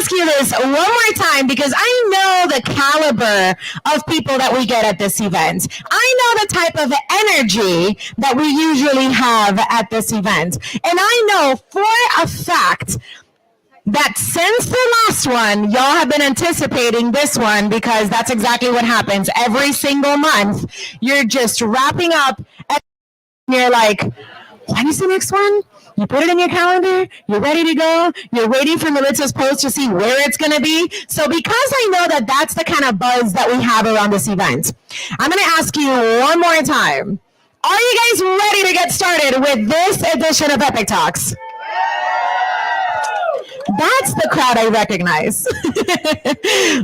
ask you this one more time because I know the caliber of people that we get at this event. I know the type of energy that we usually have at this event. And I know for a fact that since the last one, y'all have been anticipating this one because that's exactly what happens every single month. You're just wrapping up and you're like, when is the next one? You put it in your calendar, you're ready to go, you're waiting for Melitza's post to see where it's going to be. So because I know that that's the kind of buzz that we have around this event, I'm going to ask you one more time. Are you guys ready to get started with this edition of Epic Talks? That's the crowd I recognize.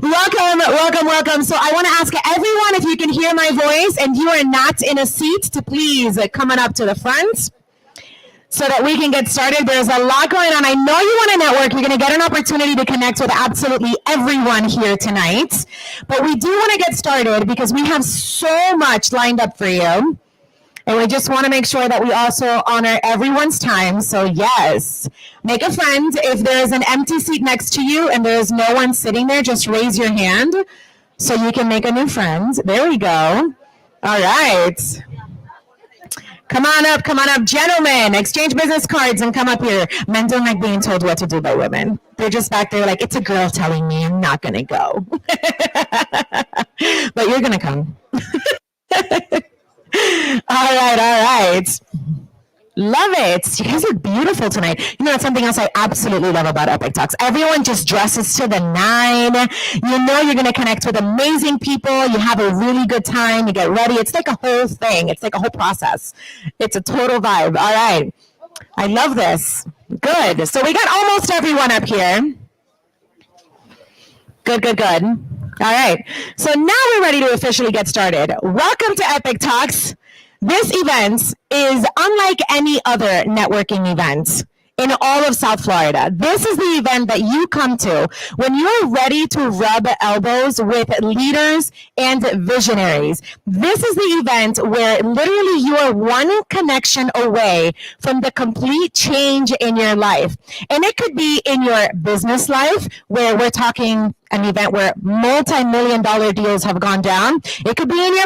Welcome, welcome, welcome. So I want to ask everyone if you can hear my voice and you are not in a seat to please come on up to the front so that we can get started. There's a lot going on. I know you want to network. You're going to get an opportunity to connect with absolutely everyone here tonight. But we do want to get started because we have so much lined up for you. And we just want to make sure that we also honor everyone's time. So yes, make a friend. If there is an empty seat next to you and there is no one sitting there, just raise your hand so you can make a new friend. There we go. All right. Come on up, gentlemen. Exchange business cards and come up here. Men don't like being told what to do by women. They're just back there like, it's a girl telling me I'm not going to go. But you're going to come. All right. Love it. You guys are beautiful tonight. You know, that's something else I absolutely love about Epic Talks. Everyone just dresses to the nine. You know you're going to connect with amazing people. You have a really good time. You get ready. It's like a whole thing. It's like a whole process. It's a total vibe. All right. I love this. Good. So we got almost everyone up here. Good. All right. So now we're ready to officially get started. Welcome to Epic Talks. This event is unlike any other networking event in all of South Florida. This is the event that you come to when you're ready to rub elbows with leaders and visionaries. This is the event where literally you are one connection away from the complete change in your life. And it could be in your business life, where we're talking an event where multi-million-dollar deals have gone down. It could be in your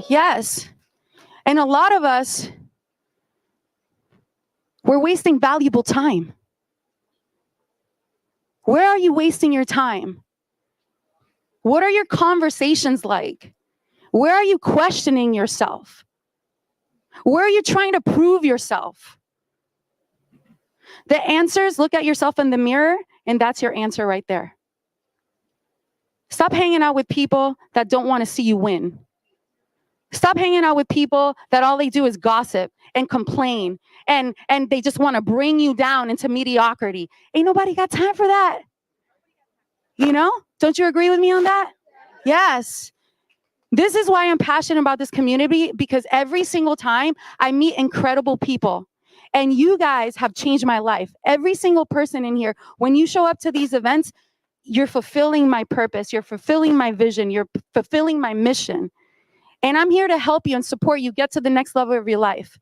Yes. And a lot of us, we're wasting valuable time. Where are you wasting your time? What are your conversations like? Where are you questioning yourself? Where are you trying to prove yourself? The answers, look at yourself in the mirror, and that's your answer right there. Stop hanging out with people that don't want to see you win. Stop hanging out with people that all they do is gossip and complain, and they just want to bring you down into mediocrity. Ain't nobody got time for that. You know? Don't you agree with me on that? Yes. This is why I'm passionate about this community, because every single time I meet incredible people, and you guys have changed my life. Every single person in here, when you show up to these events, you're fulfilling my purpose, you're fulfilling my vision, you're fulfilling my mission. And I'm here to help you and support you get to the next level of your life.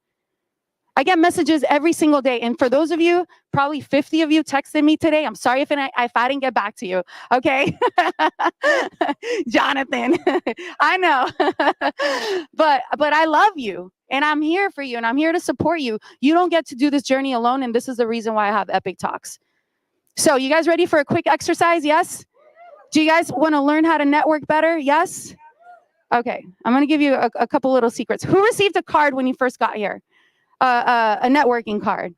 I get messages every single day. And for those of you, probably 50 of you texted me today. I'm sorry if I didn't get back to you. Okay. Jonathan, I know. but I love you, and I'm here for you, and I'm here to support you. You don't get to do this journey alone. And this is the reason why I have Epic Talks. So you guys ready for a quick exercise? Yes. Do you guys want to learn how to network better? Yes. Okay. I'm going to give you a couple little secrets. Who received a card when you first got here? A networking card.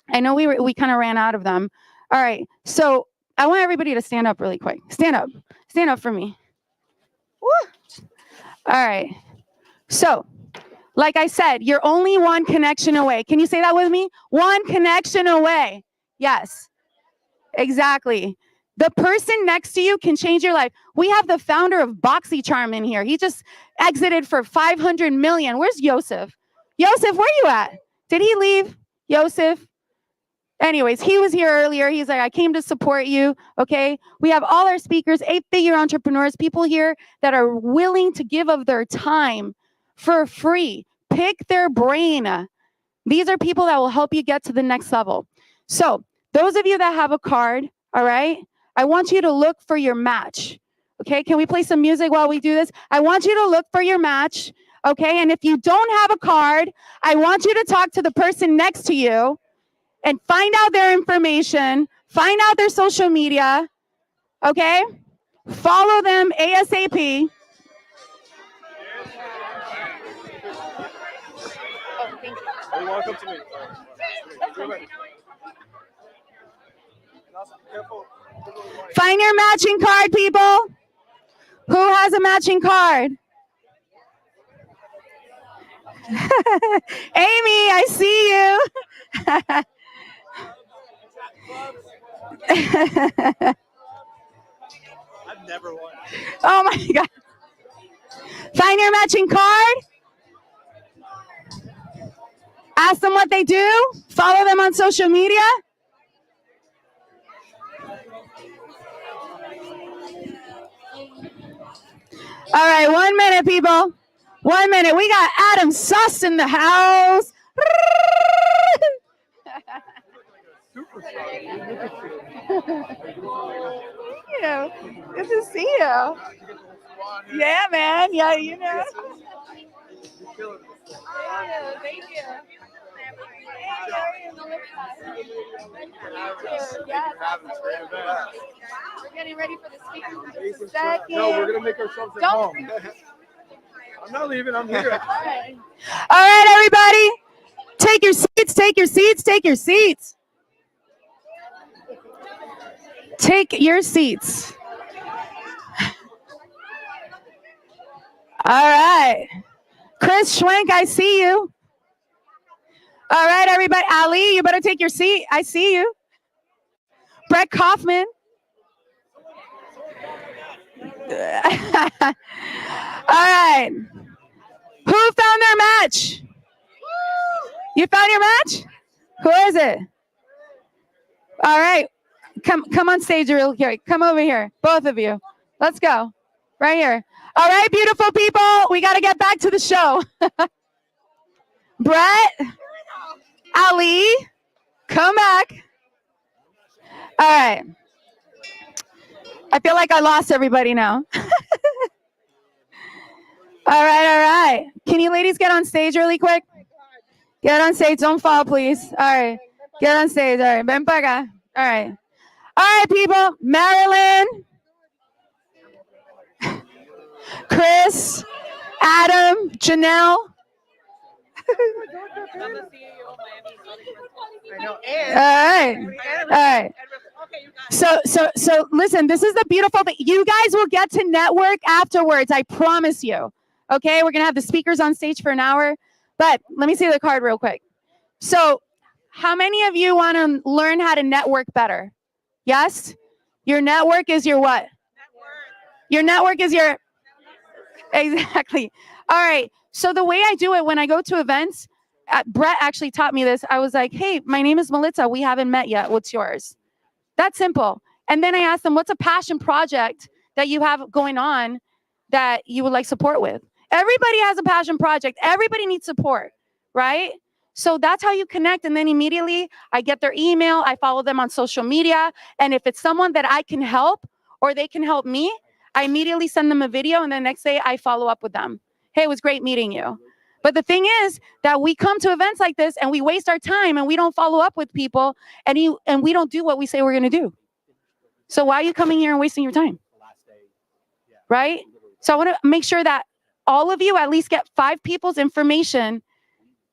I know we kind of ran out of them. All right. So I want everybody to stand up really quick. Stand up. Stand up for me. Woo. All right. So, like I said, you're only one connection away. Can you say that with me? One connection away. Yes. Exactly. The person next to you can change your life. We have the founder of BoxyCharm in here. He just exited for 500 million. Where's Yosef? Yosef, where you at? Did he leave? Yosef? Anyways, he was here earlier. He's like, I came to support you. Okay. We have all our speakers, 8-figure entrepreneurs, people here that are willing to give of their time for free. Pick their brain. These are people that will help you get to the next level. So those of you that have a card, all right, I want you to look for your match. Okay. Can we play some music while we do this? I want you to look for your match. Okay. And if you don't have a card, I want you to talk to the person next to you and find out their information, find out their social media. Okay. Follow them ASAP. Walk up to me. Find your matching card, people. Who has a matching card? Amy, I see you. I've never won. Oh my God. Find your matching card. Ask them what they do. Follow them on social media. All right, 1 minute, people. 1 minute. We got Adam Suss in the house. Thank you. Good to see you. Yeah, man. Yeah, you know. Thank you. We're getting ready for the speaker in just a second. No, we're gonna make ourselves at home. I'm not leaving. I'm here. All right, everybody. Take your seats. Take your seats. Take your seats. Take your seats. All right. Chris Schwenk, I see you. All right, everybody. Ali, you better take your seat. I see you. Brett Kaufman. All right. Who found their match? You found your match? Who is it? All right. Come on stage real quick. Come over here. Both of you. Let's go. Right here. All right, beautiful people. We got to get back to the show. Brett, Ali, come back. All right. I feel like I lost everybody now. All right, all right. Can you ladies get on stage really quick? Get on stage. Don't fall, please. All right. Get on stage. All right. Ven para acá. All right. All right, people. Marilyn, Chris, Adam, Janelle. All right. All right. So listen, this is the beautiful thing. You guys will get to network afterwards. I promise you. Okay. We're going to have the speakers on stage for an hour, but let me see the card real quick. So how many of you want to learn how to network better? Yes. Your network is your what? Your network is your, exactly. All right. So the way I do it when I go to events, Brett actually taught me this. I was like, hey, my name is Melissa. We haven't met yet. What's yours? That's simple. And then I asked them, what's a passion project that you have going on that you would like support with? Everybody has a passion project. Everybody needs support, right? So that's how you connect. And then immediately I get their email. I follow them on social media. And if it's someone that I can help or they can help me, I immediately send them a video. And the next day I follow up with them. Hey, it was great meeting you. But the thing is that we come to events like this and we waste our time and we don't follow up with people and we don't do what we say we're going to do. So why are you coming here and wasting your time? Right? So I want to make sure that all of you at least get 5 people's information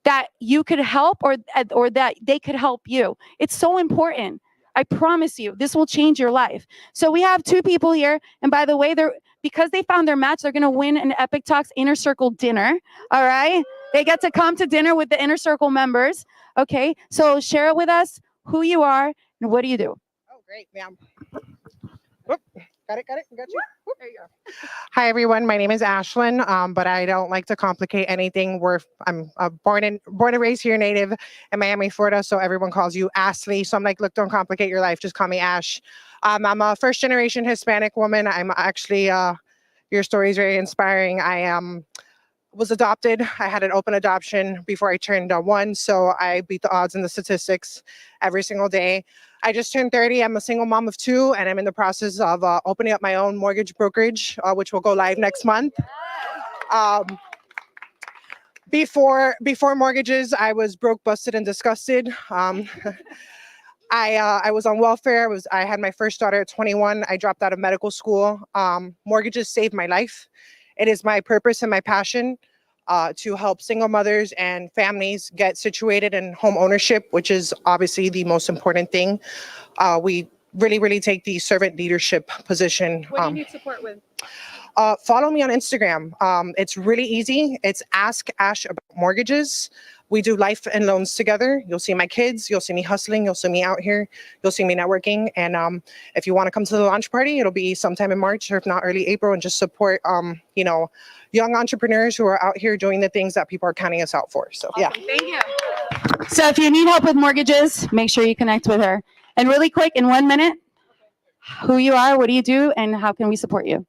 that you could help or that they could help you. It's so important. I promise you, this will change your life. So we have 2 people here. And by the way, because they found their match, they're going to win an Epic Talks Inner Circle dinner. All right. They get to come to dinner with the Inner Circle members. Okay. So share it with us who you are and what do you do? Oh, great, ma'am. Got it. Got you. Whoop. There you go. Hi, everyone. My name is Ashlyn, but I don't like to complicate anything. I'm born and raised here, native in Miami, Florida. So everyone calls you Ashley. So I'm like, look, don't complicate your life. Just call me Ash. I'm a first-generation Hispanic woman. I'm actually, your story is very inspiring. I was adopted. I had an open adoption before I turned 1. So I beat the odds and the statistics every single day. I just turned 30. I'm a single mom of 2, and I'm in the process of opening up my own mortgage brokerage, which will go live next month. Before mortgages, I was broke, busted, and disgusted. I was on welfare. I had my first daughter at 21. I dropped out of medical school. Mortgages saved my life. It is my purpose and my passion to help single mothers and families get situated in home ownership, which is obviously the most important thing. We really take the servant leadership position. What do you need support with? Follow me on Instagram. It's really easy. It's Ask Ash About Mortgages. We do life and loans together. You'll see my kids. You'll see me hustling. You'll see me out here. You'll see me networking. And if you want to come to the launch party, it'll be sometime in March or if not early April, and just support, young entrepreneurs who are out here doing the things that people are counting us out for. So, yeah. Thank you. So if you need help with mortgages, make sure you connect with her. And really quick, in 1 minute, who you are, what do you do, and how can we support you?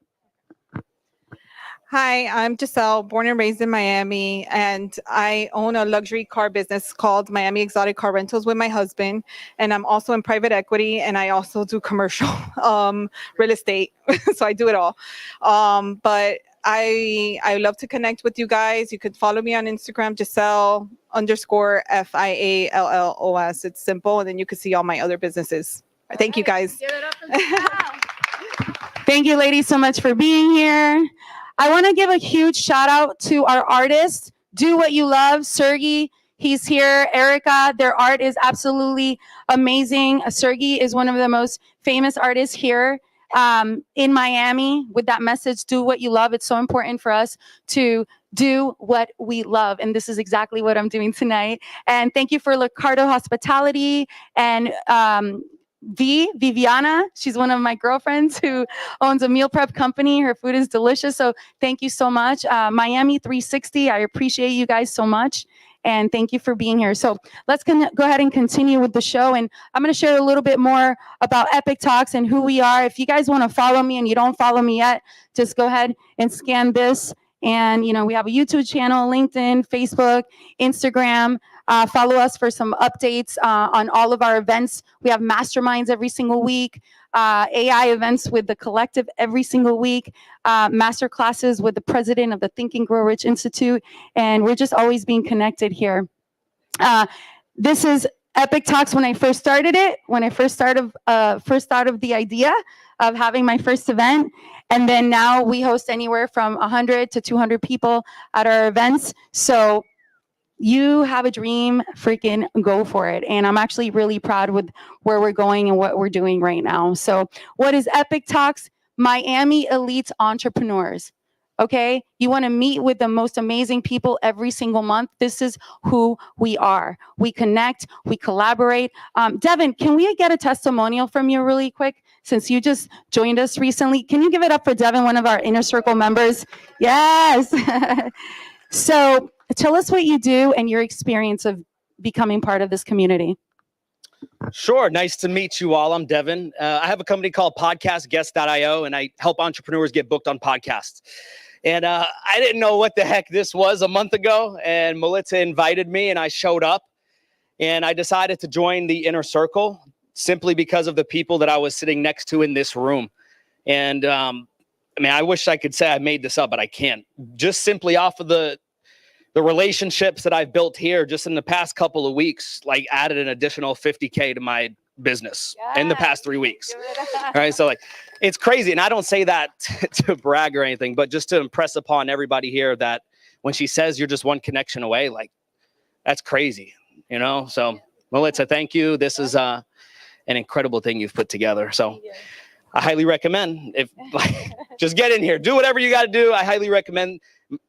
Hi, I'm Giselle, born and raised in Miami, and I own a luxury car business called Miami Exotic Car Rentals with my husband, and I'm also in private equity, and I also do commercial real estate, so I do it all. But I love to connect with you guys. You could follow me on Instagram, Giselle_FIALLOS. It's simple, and then you can see all my other businesses. Thank you, guys. Thank you, ladies, so much for being here. I want to give a huge shout out to our artists. Do what you love. Sergey, he's here. Erica, their art is absolutely amazing. Sergey is one of the most famous artists here in Miami with that message, do what you love. It's so important for us to do what we love. And this is exactly what I'm doing tonight. And thank you for Licardo Hospitality and Viviana. She's one of my girlfriends who owns a meal prep company. Her food is delicious. So thank you so much. Miami 360, I appreciate you guys so much. And thank you for being here. So let's go ahead and continue with the show. And I'm going to share a little bit more about Epic Talks and who we are. If you guys want to follow me and you don't follow me yet, just go ahead and scan this. And, we have a YouTube channel, LinkedIn, Facebook, Instagram. Follow us for some updates on all of our events. We have masterminds every single week, AI events with the collective every single week, master classes with the president of the Think and Grow Rich Institute, and we're just always being connected here. This is Epic Talks when I first started it, when I first thought of the idea of having my first event. And then now we host anywhere from 100 to 200 people at our events. So you have a dream, freaking go for it. And I'm actually really proud with where we're going and what we're doing right now. So what is Epic Talks? Miami Elite Entrepreneurs. Okay, you want to meet with the most amazing people every single month. This is who we are. We connect, we collaborate. Devin, can we get a testimonial from you really quick? Since you just joined us recently, can you give it up for Devin, one of our Inner Circle members? Yes. So tell us what you do and your experience of becoming part of this community. Sure. Nice to meet you all. I'm Devin. I have a company called podcastguest.io, and I help entrepreneurs get booked on podcasts. And I didn't know what the heck this was a month ago, and Melissa invited me, and I showed up, and I decided to join the Inner Circle simply because of the people that I was sitting next to in this room. And I mean, I wish I could say I made this up, but I can't. Just simply off of the relationships that I've built here just in the past couple of weeks, like added an additional 50K to my business in the past 3 weeks. All right. So like, it's crazy. And I don't say that to brag or anything, but just to impress upon everybody here that when she says you're just one connection away, like that's crazy, you know? So Melissa, thank you. This is an incredible thing you've put together. So I highly recommend if like, just get in here, do whatever you got to do. I highly recommend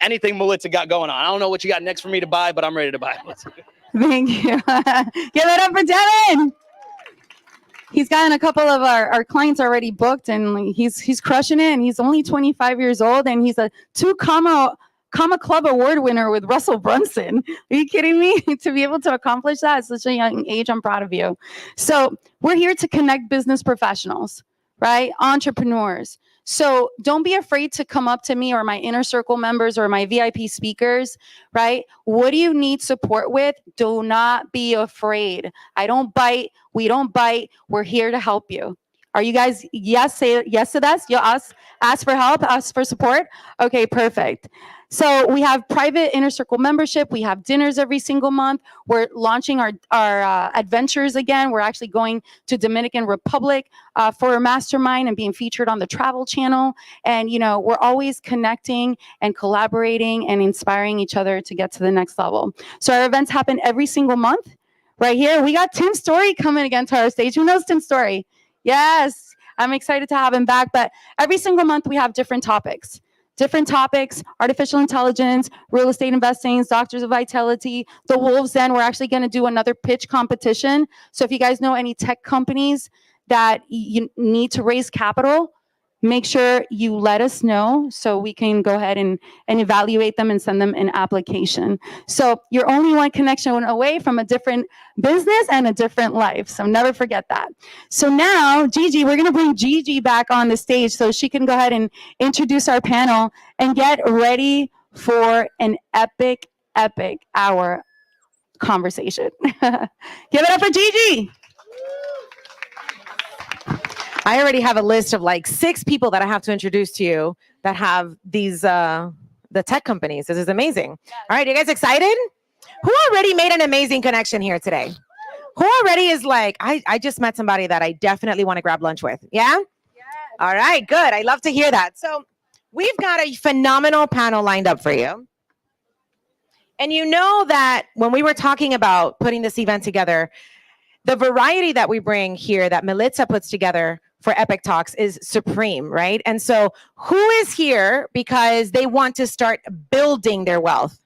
anything Melissa got going on. I don't know what you got next for me to buy, but I'm ready to buy. Thank you. Give it up for Devin. He's gotten a couple of our clients already booked, and he's crushing it. And he's only 25 years old, and he's a 2 Comma Club award winner with Russell Brunson. Are you kidding me? To be able to accomplish that at such a young age, I'm proud of you. So we're here to connect business professionals, right? Entrepreneurs. So don't be afraid to come up to me or my Inner Circle members or my VIP speakers, right? What do you need support with? Do not be afraid. I don't bite. We don't bite. We're here to help you. Are you guys, yes, say yes to this? You'll ask for help, ask for support? Okay, perfect. So we have private Inner Circle membership. We have dinners every single month. We're launching our adventures again. We're actually going to Dominican Republic for a mastermind and being featured on the Travel Channel. And, you know, we're always connecting and collaborating and inspiring each other to get to the next level. So our events happen every single month. Right here, we got Tim Story coming again to our stage. Who knows Tim Story? Yes, I'm excited to have him back. But every single month we have different topics. Artificial intelligence, real estate investing, Doctors of Vitality, the Wolves Den. We're actually going to do another pitch competition. So if you guys know any tech companies that you need to raise capital, make sure you let us know so we can go ahead and evaluate them and send them an application. So you're only one connection away from a different business and a different life. So never forget that. So now, Gigi, we're going to bring Gigi back on the stage so she can go ahead and introduce our panel and get ready for an epic hour conversation. Give it up for Gigi. I already have a list of like 6 people that I have to introduce to you that have these, the tech companies. This is amazing. All right, you guys excited? Who already made an amazing connection here today? Who already is like, I just met somebody that I definitely want to grab lunch with. Yeah? Yes. All right, good. I love to hear that. So we've got a phenomenal panel lined up for you. And you know that when we were talking about putting this event together, the variety that we bring here that Melissa puts together for Epic Talks is supreme, right? And so who is here because they want to start building their wealth?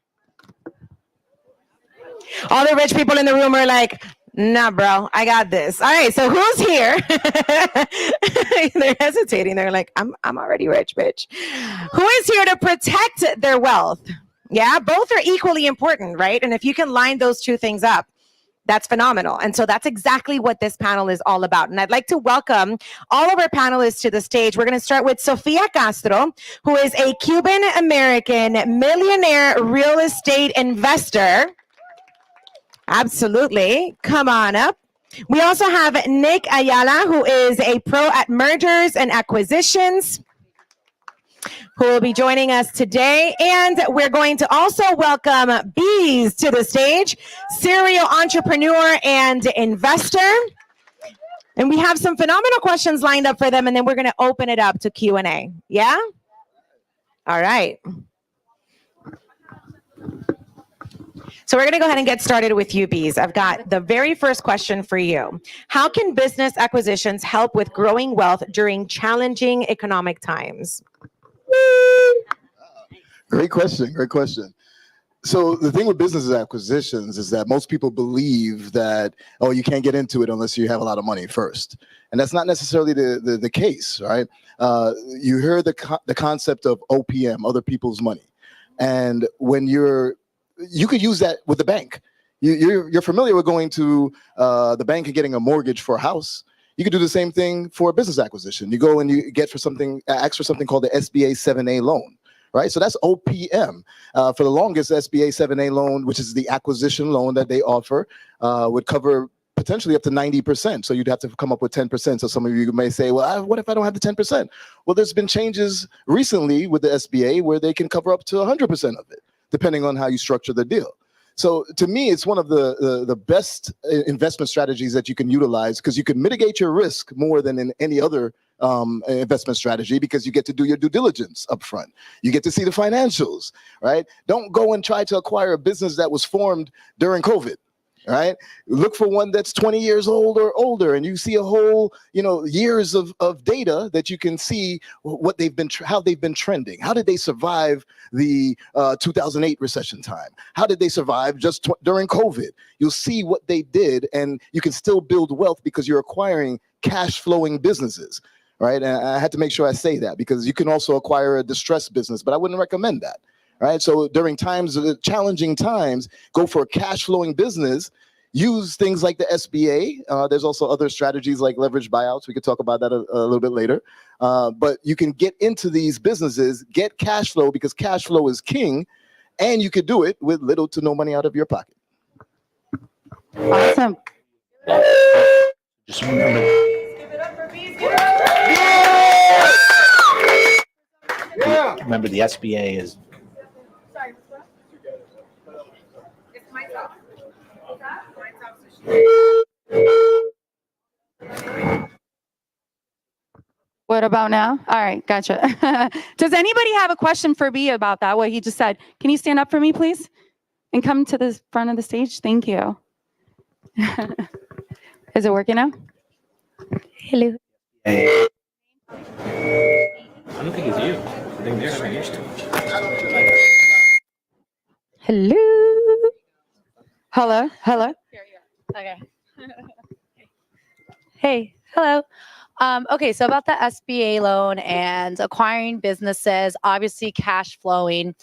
All the rich people in the room are like, nah, bro, I got this. All right, so who's here? They're hesitating. They're like, I'm already rich, bitch. Who is here to protect their wealth? Yeah, both are equally important, right? And if you can line those two things up, that's phenomenal. And so that's exactly what this panel is all about. And I'd like to welcome all of our panelists to the stage. We're going to start with Sofia Castro, who is a Cuban-American millionaire real estate investor. Absolutely. Come on up. We also have Nick Ayala, who is a pro at mergers and acquisitions, who will be joining us today. And we're going to also welcome Bees to the stage, serial entrepreneur and investor. And we have some phenomenal questions lined up for them, and then we're going to open it up to Q&A. Yeah? All right. So we're going to go ahead and get started with you, Bees. I've got the very first question for you. How can business acquisitions help with growing wealth during challenging economic times? Great question. Great question. So the thing with business acquisitions is that most people believe that, oh, you can't get into it unless you have a lot of money first. And that's not necessarily the case, right? You hear the concept of OPM, other people's money. And when you could use that with the bank. You're familiar with going to the bank and getting a mortgage for a house. You could do the same thing for a business acquisition. You go and you ask for something called the SBA 7A loan, right? So that's OPM. For the longest, SBA 7A loan, which is the acquisition loan that they offer, would cover potentially up to 90%. So you'd have to come up with 10%. So some of you may say, well, what if I don't have the 10%? Well, there's been changes recently with the SBA where they can cover up to 100% of it, depending on how you structure the deal. So to me, it's one of the best investment strategies that you can utilize because you can mitigate your risk more than in any other investment strategy because you get to do your due diligence up front. You get to see the financials, right? Don't go and try to acquire a business that was formed during COVID. Right? Look for one that's 20 years old or older, and you see a whole, years of data that you can see what they've been, how they've been trending. How did they survive the 2008 recession time? How did they survive just during COVID? You'll see what they did, and you can still build wealth because you're acquiring cash flowing businesses. Right? And I had to make sure I say that because you can also acquire a distressed business, but I wouldn't recommend that. Right. So during challenging times, go for a cash flowing business, use things like the SBA. There's also other strategies like leverage buyouts. We could talk about that a little bit later. But you can get into these businesses, get cash flow because cash flow is king. And you could do it with little to no money out of your pocket. Awesome. Just remember. Yeah. Remember, the SBA is. What about now? All right, gotcha. Does anybody have a question for B about that, what he just said? Can you stand up for me, please? And come to the front of the stage? Thank you. Is it working now? Hello. I don't think it's you. I think they're not used to it. Hello. Hello? Hello? Okay. Hey, hello. Okay, so about the SBA loan and acquiring businesses, obviously cash flowing,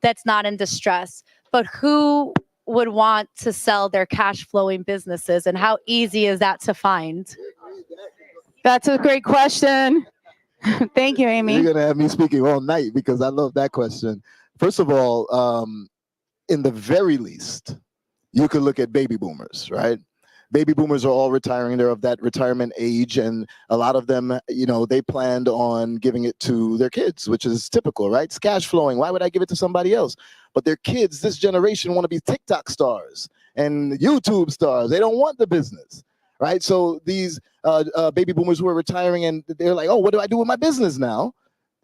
that's not in distress. But who would want to sell their cash flowing businesses and how easy is that to find? That's a great question. Thank you, Amy. You're going to have me speaking all night because I love that question. First of all, in the very least, you could look at baby boomers, right? Baby boomers are all retiring. They're of that retirement age. And a lot of them, they planned on giving it to their kids, which is typical, right? It's cash flowing. Why would I give it to somebody else? But their kids, this generation, want to be TikTok stars and YouTube stars. They don't want the business, right? So these baby boomers who are retiring and they're like, oh, what do I do with my business now?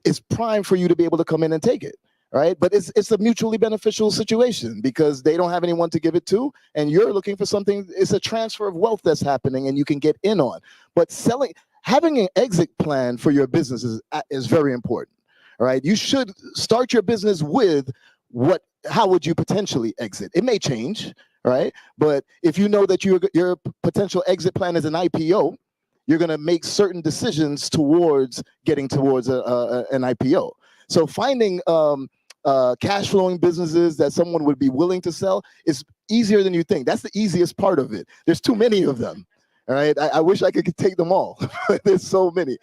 It's prime for you to be able to come in and take it. Right. But it's a mutually beneficial situation because they don't have anyone to give it to. And you're looking for something. It's a transfer of wealth that's happening and you can get in on. But having an exit plan for your business is very important. All right. You should start your business with how would you potentially exit? It may change. Right. But if you know that your potential exit plan is an IPO, you're going to make certain decisions towards getting towards an IPO. So finding cash flowing businesses that someone would be willing to sell is easier than you think. That's the easiest part of it. There's too many of them. All right. I wish I could take them all. There's so many.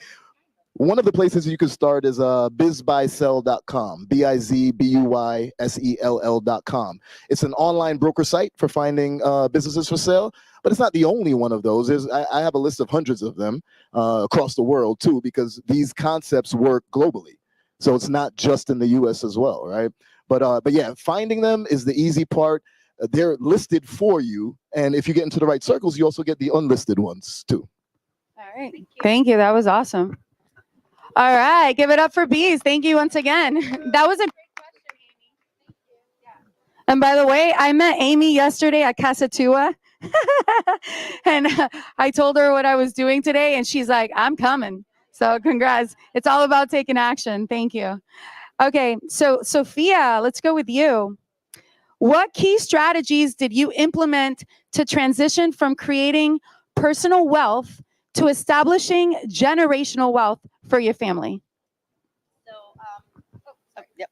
One of the places you can start is bizbuysell.com, bizbuysell.com. It's an online broker site for finding businesses for sale, but it's not the only one of those. I have a list of hundreds of them across the world too, because these concepts work globally. So it's not just in the US as well, right? But yeah, finding them is the easy part. They're listed for you, and if you get into the right circles, you also get the unlisted ones too. All right. Thank you. That was awesome. All right. Give it up for Bees. Thank you once again. That was a great question, Amy. Thank you. Yeah. And by the way, I met Amy yesterday at Casa Tua. And I told her what I was doing today, and she's like, I'm coming. So congrats. It's all about taking action. Thank you. Okay. So Sophia, let's go with you. What key strategies did you implement to transition from creating personal wealth to establishing generational wealth for your family? Yep.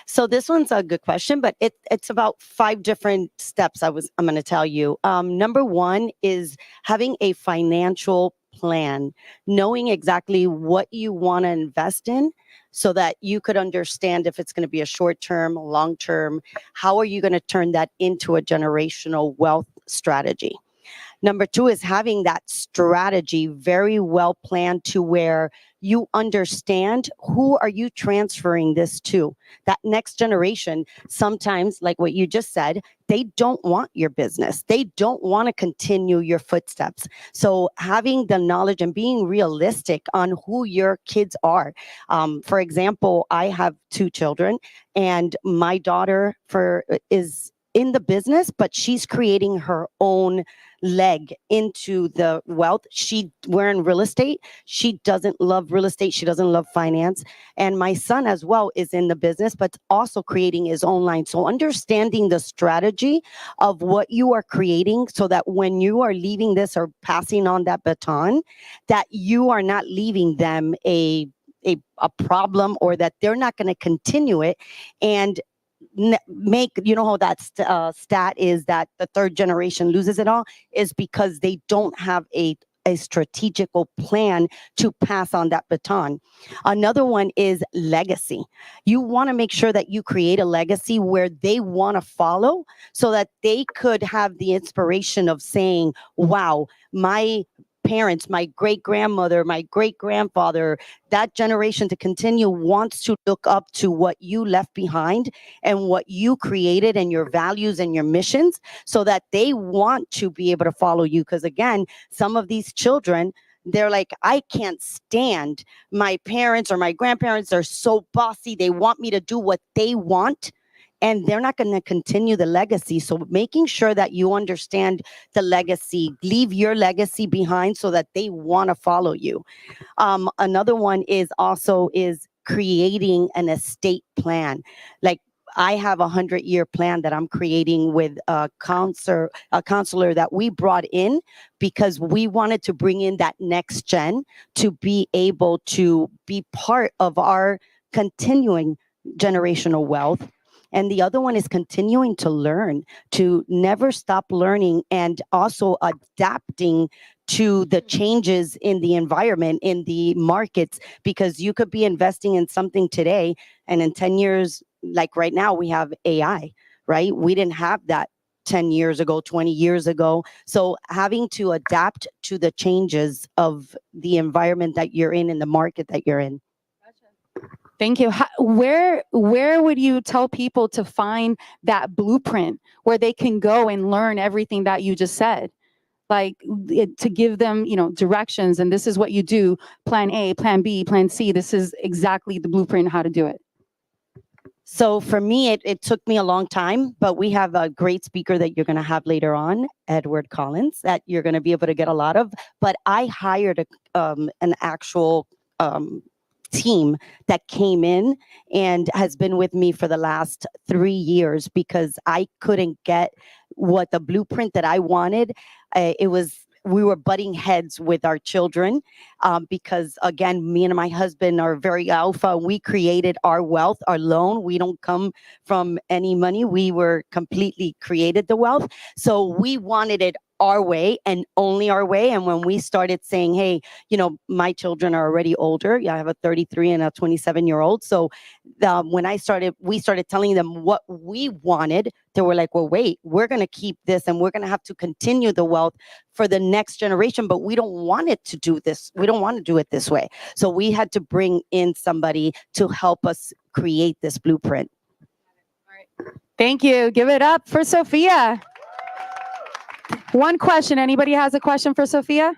So this one's a good question, but it's about 5 different steps I'm going to tell you. Number 1 is having a financial plan, knowing exactly what you want to invest in so that you could understand if it's going to be a short-term, long-term, how are you going to turn that into a generational wealth strategy? Number 2 is having that strategy very well planned to where you understand who are you transferring this to. That next generation, sometimes, like what you just said, they don't want your business. They don't want to continue your footsteps. So having the knowledge and being realistic on who your kids are. For example, I have 2 children, and my daughter is in the business, but she's creating her own leg into the wealth. We're in real estate. She doesn't love real estate. She doesn't love finance. And my son as well is in the business, but also creating his own line. So understanding the strategy of what you are creating so that when you are leaving this or passing on that baton, that you are not leaving them a problem, or that they're not going to continue it and make, how that stat is that the 3rd generation loses it all, is because they don't have a strategical plan to pass on that baton. Another one is legacy. You want to make sure that you create a legacy where they want to follow so that they could have the inspiration of saying, wow, my parents, my great-grandmother, my great-grandfather, that generation to continue wants to look up to what you left behind and what you created and your values and your missions so that they want to be able to follow you. Because again, some of these children, they're like, I can't stand my parents or my grandparents. They're so bossy. They want me to do what they want, and they're not going to continue the legacy. So making sure that you understand the legacy, leave your legacy behind so that they want to follow you. Another one is creating an estate plan. Like, I have a 100-year plan that I'm creating with a counselor that we brought in because we wanted to bring in that next gen to be able to be part of our continuing generational wealth. And the other one is continuing to learn, to never stop learning, and also adapting to the changes in the environment, in the markets, because you could be investing in something today, and in 10 years, like right now, we have AI, right? We didn't have that 10 years ago, 20 years ago. So having to adapt to the changes of the environment that you're in the market that you're in. Thank you. Where would you tell people to find that blueprint where they can go and learn everything that you just said? Like, to give them, directions, and this is what you do, plan A, plan B, plan C. This is exactly the blueprint how to do it. So for me, it took me a long time, but we have a great speaker that you're going to have later on, Edward Collins, that you're going to be able to get a lot of. But I hired an actual team that came in and has been with me for the last 3 years because I couldn't get what the blueprint that I wanted. We were butting heads with our children because, again, me and my husband are very alpha. We created our wealth, our loan. We don't come from any money. We were completely created the wealth. So we wanted it our way and only our way. And when we started saying, hey, you know, my children are already older. Yeah, I have a 33 and a 27-year-old. So when we started telling them what we wanted, they were like, well, wait, we're going to keep this and we're going to have to continue the wealth for the next generation, but we don't want it to do this. We don't want to do it this way. So we had to bring in somebody to help us create this blueprint. Thank you. Give it up for Sophia. One question. Anybody has a question for Sophia?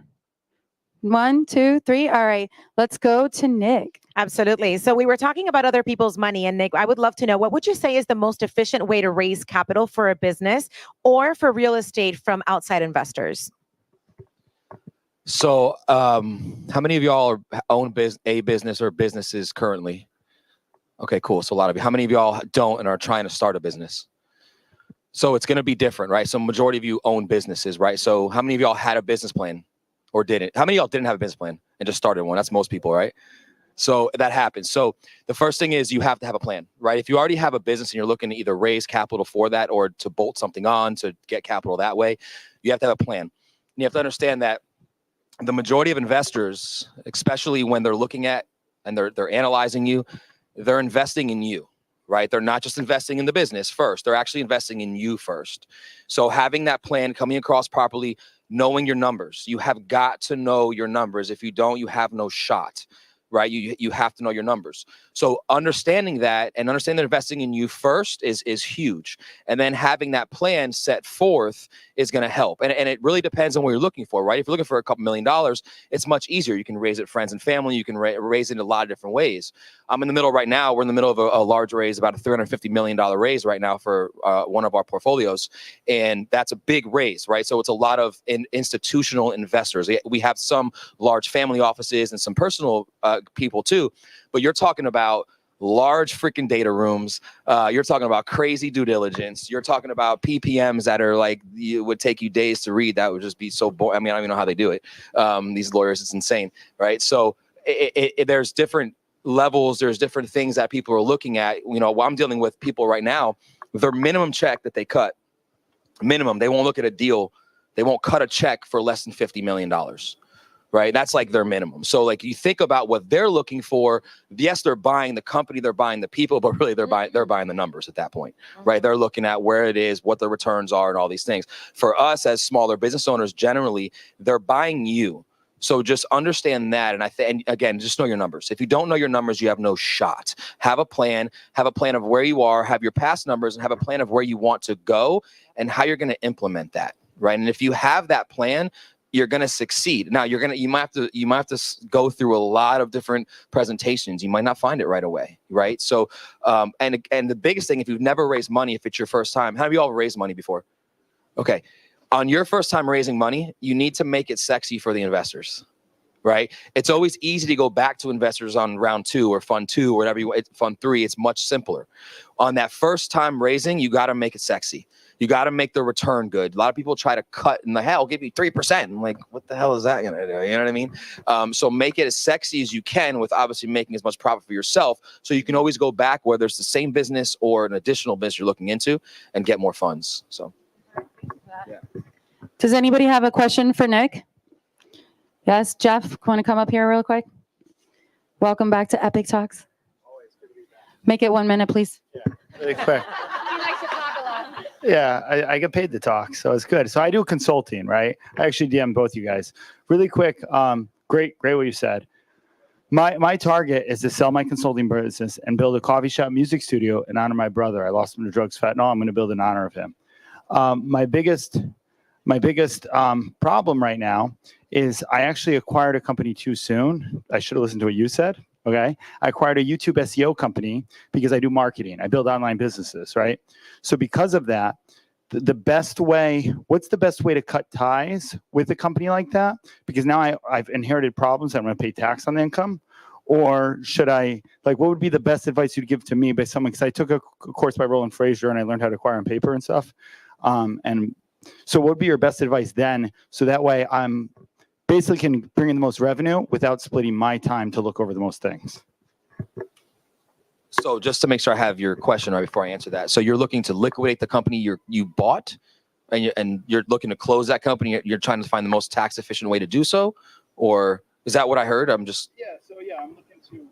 1, 2, 3. All right. Let's go to Nick. Absolutely. So we were talking about other people's money, and Nick, I would love to know, what would you say is the most efficient way to raise capital for a business or for real estate from outside investors? So how many of y'all own a business or businesses currently? Okay, cool. So a lot of you. How many of y'all don't and are trying to start a business? So it's going to be different, right? So majority of you own businesses, right? So how many of y'all had a business plan or didn't? How many of y'all didn't have a business plan and just started one? That's most people, right? So that happens. So the first thing is you have to have a plan, right? If you already have a business and you're looking to either raise capital for that or to bolt something on to get capital that way, you have to have a plan. And you have to understand that the majority of investors, especially when they're looking at and they're analyzing you, they're investing in you, right? They're not just investing in the business first. They're actually investing in you first. So having that plan coming across properly, knowing your numbers. You have got to know your numbers. If you don't, you have no shot, right? You have to know your numbers. So understanding that and understanding that investing in you first is huge. And then having that plan set forth is going to help. And it really depends on what you're looking for, right? If you're looking for a couple $1 million, it's much easier. You can raise it friends and family. You can raise it in a lot of different ways. I'm in the middle right now. We're in the middle of a large raise, about a $350 million raise right now for one of our portfolios. And that's a big raise, right? So it's a lot of institutional investors. We have some large family offices and some personal people too, but you're talking about large freaking data rooms. You're talking about crazy due diligence. You're talking about PPMs that are like, it would take you days to read. That would just be so boring. I mean, I don't even know how they do it. These lawyers, it's insane, right? So there's different levels. There's different things that people are looking at. You know, while I'm dealing with people right now, their minimum check that they cut, minimum, they won't look at a deal. They won't cut a check for less than $50 million. Right? That's like their minimum. So like you think about what they're looking for. Yes, they're buying the company, they're buying the people, but really they're buying the numbers at that point, right? They're looking at where it is, what the returns are and all these things. For us as smaller business owners, generally, they're buying you. So just understand that. And again, just know your numbers. If you don't know your numbers, you have no shot. Have a plan of where you are, have your past numbers, and have a plan of where you want to go and how you're going to implement that, right? And if you have that plan, you're going to succeed. Now you might have to go through a lot of different presentations. You might not find it right away, right? So, and the biggest thing, if you've never raised money, if it's your first time, how many of you all raised money before? Okay. On your first time raising money, you need to make it sexy for the investors, right? It's always easy to go back to investors on round 2 or fund 2 or whatever fund 3. It's much simpler. On that first time raising, you got to make it sexy. You got to make the return good. A lot of people try to cut in the hell, I'll give you 3%. I'm like, what the hell is that going to do? You know what I mean? So make it as sexy as you can with obviously making as much profit for yourself. So you can always go back, whether it's the same business or an additional business you're looking into, and get more funds. So, yeah. Does anybody have a question for Nick? Yes, Jeff, want to come up here real quick? Welcome back to Epic Talks. Make it 1 minute, please. Yeah, really quick. Yeah, I get paid to talk, so it's good. So I do consulting, right? I actually DM both you guys. Really quick, great what you said. My target is to sell my consulting business and build a coffee shop music studio in honor of my brother. I lost him to drugs, fentanyl. I'm going to build in honor of him. My biggest problem right now is I actually acquired a company too soon. I should have listened to what you said. Okay. I acquired a YouTube SEO company because I do marketing. I build online businesses, right? So because of that, the best way, what's the best way to cut ties with a company like that? Because now I've inherited problems. I'm going to pay tax on the income. Or should I, like, what would be the best advice you'd give to me by someone? Because I took a course by Roland Frazier and I learned how to acquire on paper and stuff. And so what would be your best advice then? So that way I'm basically can bring in the most revenue without splitting my time to look over the most things. So just to make sure I have your question right before I answer that. So you're looking to liquidate the company you bought and you're looking to close that company, you're trying to find the most tax efficient way to do so, or is that what I heard? I'm just I'm looking to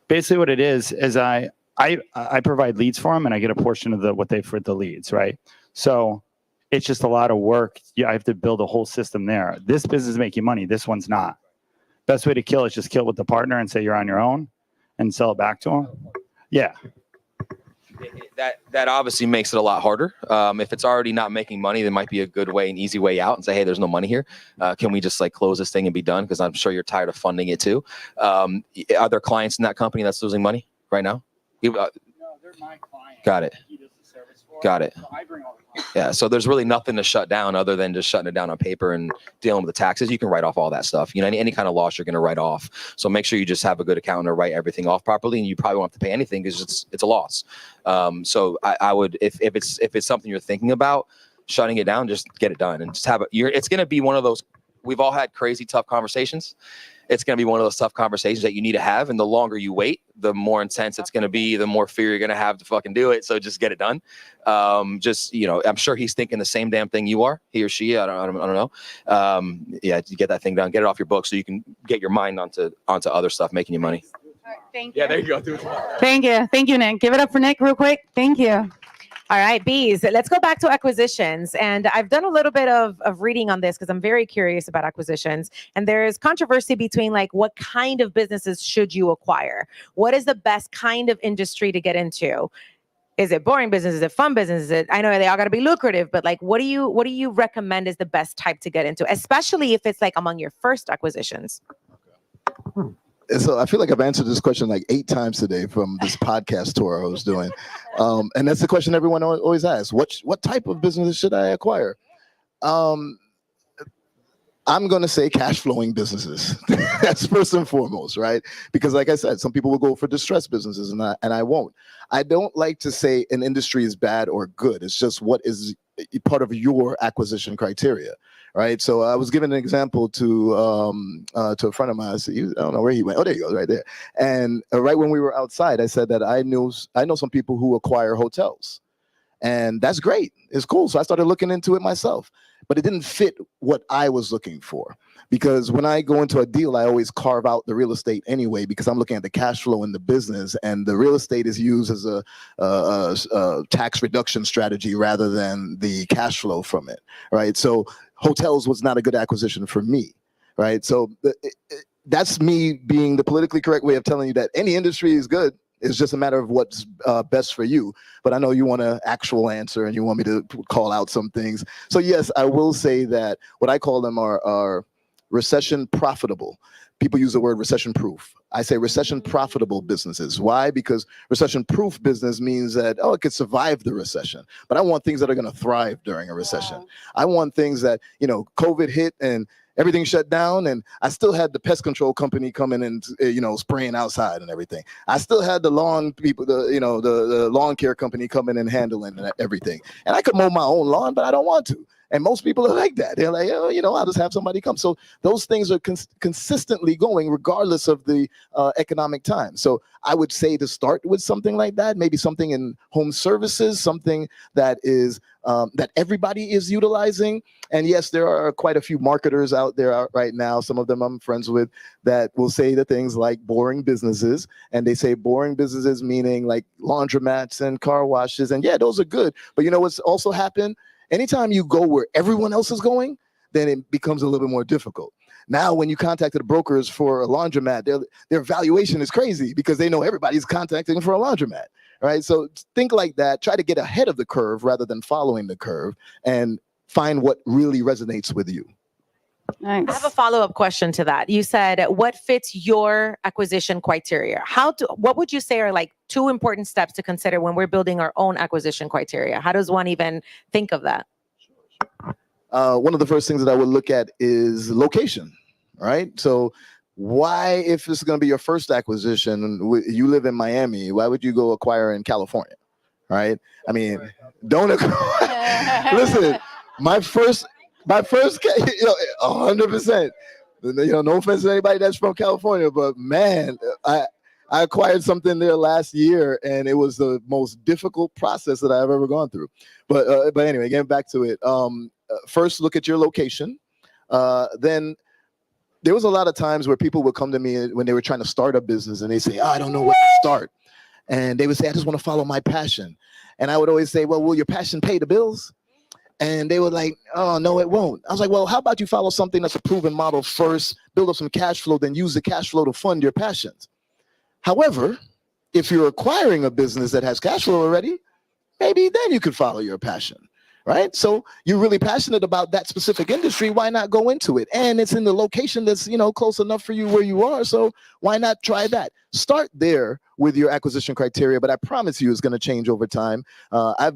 basically what it is I provide leads for them, and I get a portion of what they for the leads, right? So it's just a lot of work. I have to build a whole system there. This business is making money. This one's not. Best way to kill is just kill it with the partner and say you're on your own and sell it back to them. Yeah. That obviously makes it a lot harder. If it's already not making money, there might be a good way, an easy way out, and say, hey, there's no money here. Can we just like close this thing and be done? Because I'm sure you're tired of funding it too. Are there clients in that company that's losing money right now? No, they're my client. Got it. He does the service for Got it. So I bring all the clients. Yeah. So there's really nothing to shut down other than just shutting it down on paper and dealing with the taxes. You can write off all that stuff. You know, any kind of loss you're going to write off. So make sure you just have a good accountant to write everything off properly, and you probably won't have to pay anything because it's a loss. So I would, if it's something you're thinking about shutting it down, just get it done and just have it. It's going to be one of those. We've all had crazy tough conversations. It's going to be one of those tough conversations that you need to have. And the longer you wait, the more intense it's going to be, the more fear you're going to have to fucking do it. So just get it done. Just, you know, I'm sure he's thinking the same damn thing you are, he or she. I don't know. Yeah, you get that thing done, get it off your book so you can get your mind onto other stuff, making you money. Thank you. Yeah, there you go. Thank you. Thank you, Nick. Give it up for Nick real quick. Thank you. All right, bees. Let's go back to acquisitions. And I've done a little bit of reading on this because I'm very curious about acquisitions. And there is controversy between like what kind of businesses should you acquire? What is the best kind of industry to get into? Is it boring business? Is it fun business? Is it, I know they all got to be lucrative, but like, what do you recommend is the best type to get into, especially if it's like among your first acquisitions? So I feel like I've answered this question like 8 times today from this podcast tour I was doing. And that's the question everyone always asks. What type of business should I acquire? I'm going to say cash flowing businesses. That's first and foremost, right? Because like I said, some people will go for distressed businesses and I won't. I don't like to say an industry is bad or good. It's just what is part of your acquisition criteria, right? So I was giving an example to a friend of mine. I said, I don't know where he went. Oh, there you go, right there. And right when we were outside, I said that I know some people who acquire hotels, and that's great. It's cool. So I started looking into it myself, but it didn't fit what I was looking for. Because when I go into a deal, I always carve out the real estate anyway, because I'm looking at the cash flow in the business, and the real estate is used as a tax reduction strategy rather than the cash flow from it, right? So hotels was not a good acquisition for me, right? So that's me being the politically correct way of telling you that any industry is good. It's just a matter of what's best for you. But I know you want an actual answer and you want me to call out some things. So yes, I will say that what I call them are recession profitable. People use the word recession proof. I say recession profitable businesses. Why? Because recession proof business means that, oh, it could survive the recession. But I want things that are going to thrive during a recession. I want things that, you know, COVID hit and everything shut down, and I still had the pest control company coming and, you know, spraying outside and everything. I still had the lawn people, the lawn care company coming and handling everything. And I could mow my own lawn, but I don't want to. And most people are like that. They're like, oh, you know, I'll just have somebody come. So those things are consistently going regardless of the economic time. So I would say to start with something like that, maybe something in home services, something that is that everybody is utilizing. And yes, there are quite a few marketers out there right now. Some of them I'm friends with that will say the things like boring businesses. And they say boring businesses meaning like laundromats and car washes. And yeah, those are good. But you know what's also happened? Anytime you go where everyone else is going, then it becomes a little bit more difficult. Now, when you contacted the brokers for a laundromat, their valuation is crazy because they know everybody's contacting for a laundromat, right? So think like that. Try to get ahead of the curve rather than following the curve, and find what really resonates with you. Nice. I have a follow-up question to that. You said, what fits your acquisition criteria? What would you say are like 2 important steps to consider when we're building our own acquisition criteria? How does one even think of that? One of the first things that I would look at is location, right? So why, if this is going to be your first acquisition, you live in Miami, why would you go acquire in California, right? I mean, don't listen, my first, you know, 100%. You know, no offense to anybody that's from California, but man, I acquired something there last year, and it was the most difficult process that I've ever gone through. But anyway, getting back to it. First, look at your location. Then there was a lot of times where people would come to me when they were trying to start a business, and they say, "Oh, I don't know what to start." And they would say, "I just want to follow my passion." And I would always say, "Well, will your passion pay the bills?" And they were like, "Oh, no, it won't." I was like, "Well, how about you follow something that's a proven model first, build up some cash flow, then use the cash flow to fund your passions." However, if you're acquiring a business that has cash flow already, maybe then you could follow your passion, right? So you're really passionate about that specific industry. Why not go into it? And it's in the location that's, close enough for you where you are. So why not try that? Start there with your acquisition criteria, but I promise you it's going to change over time. I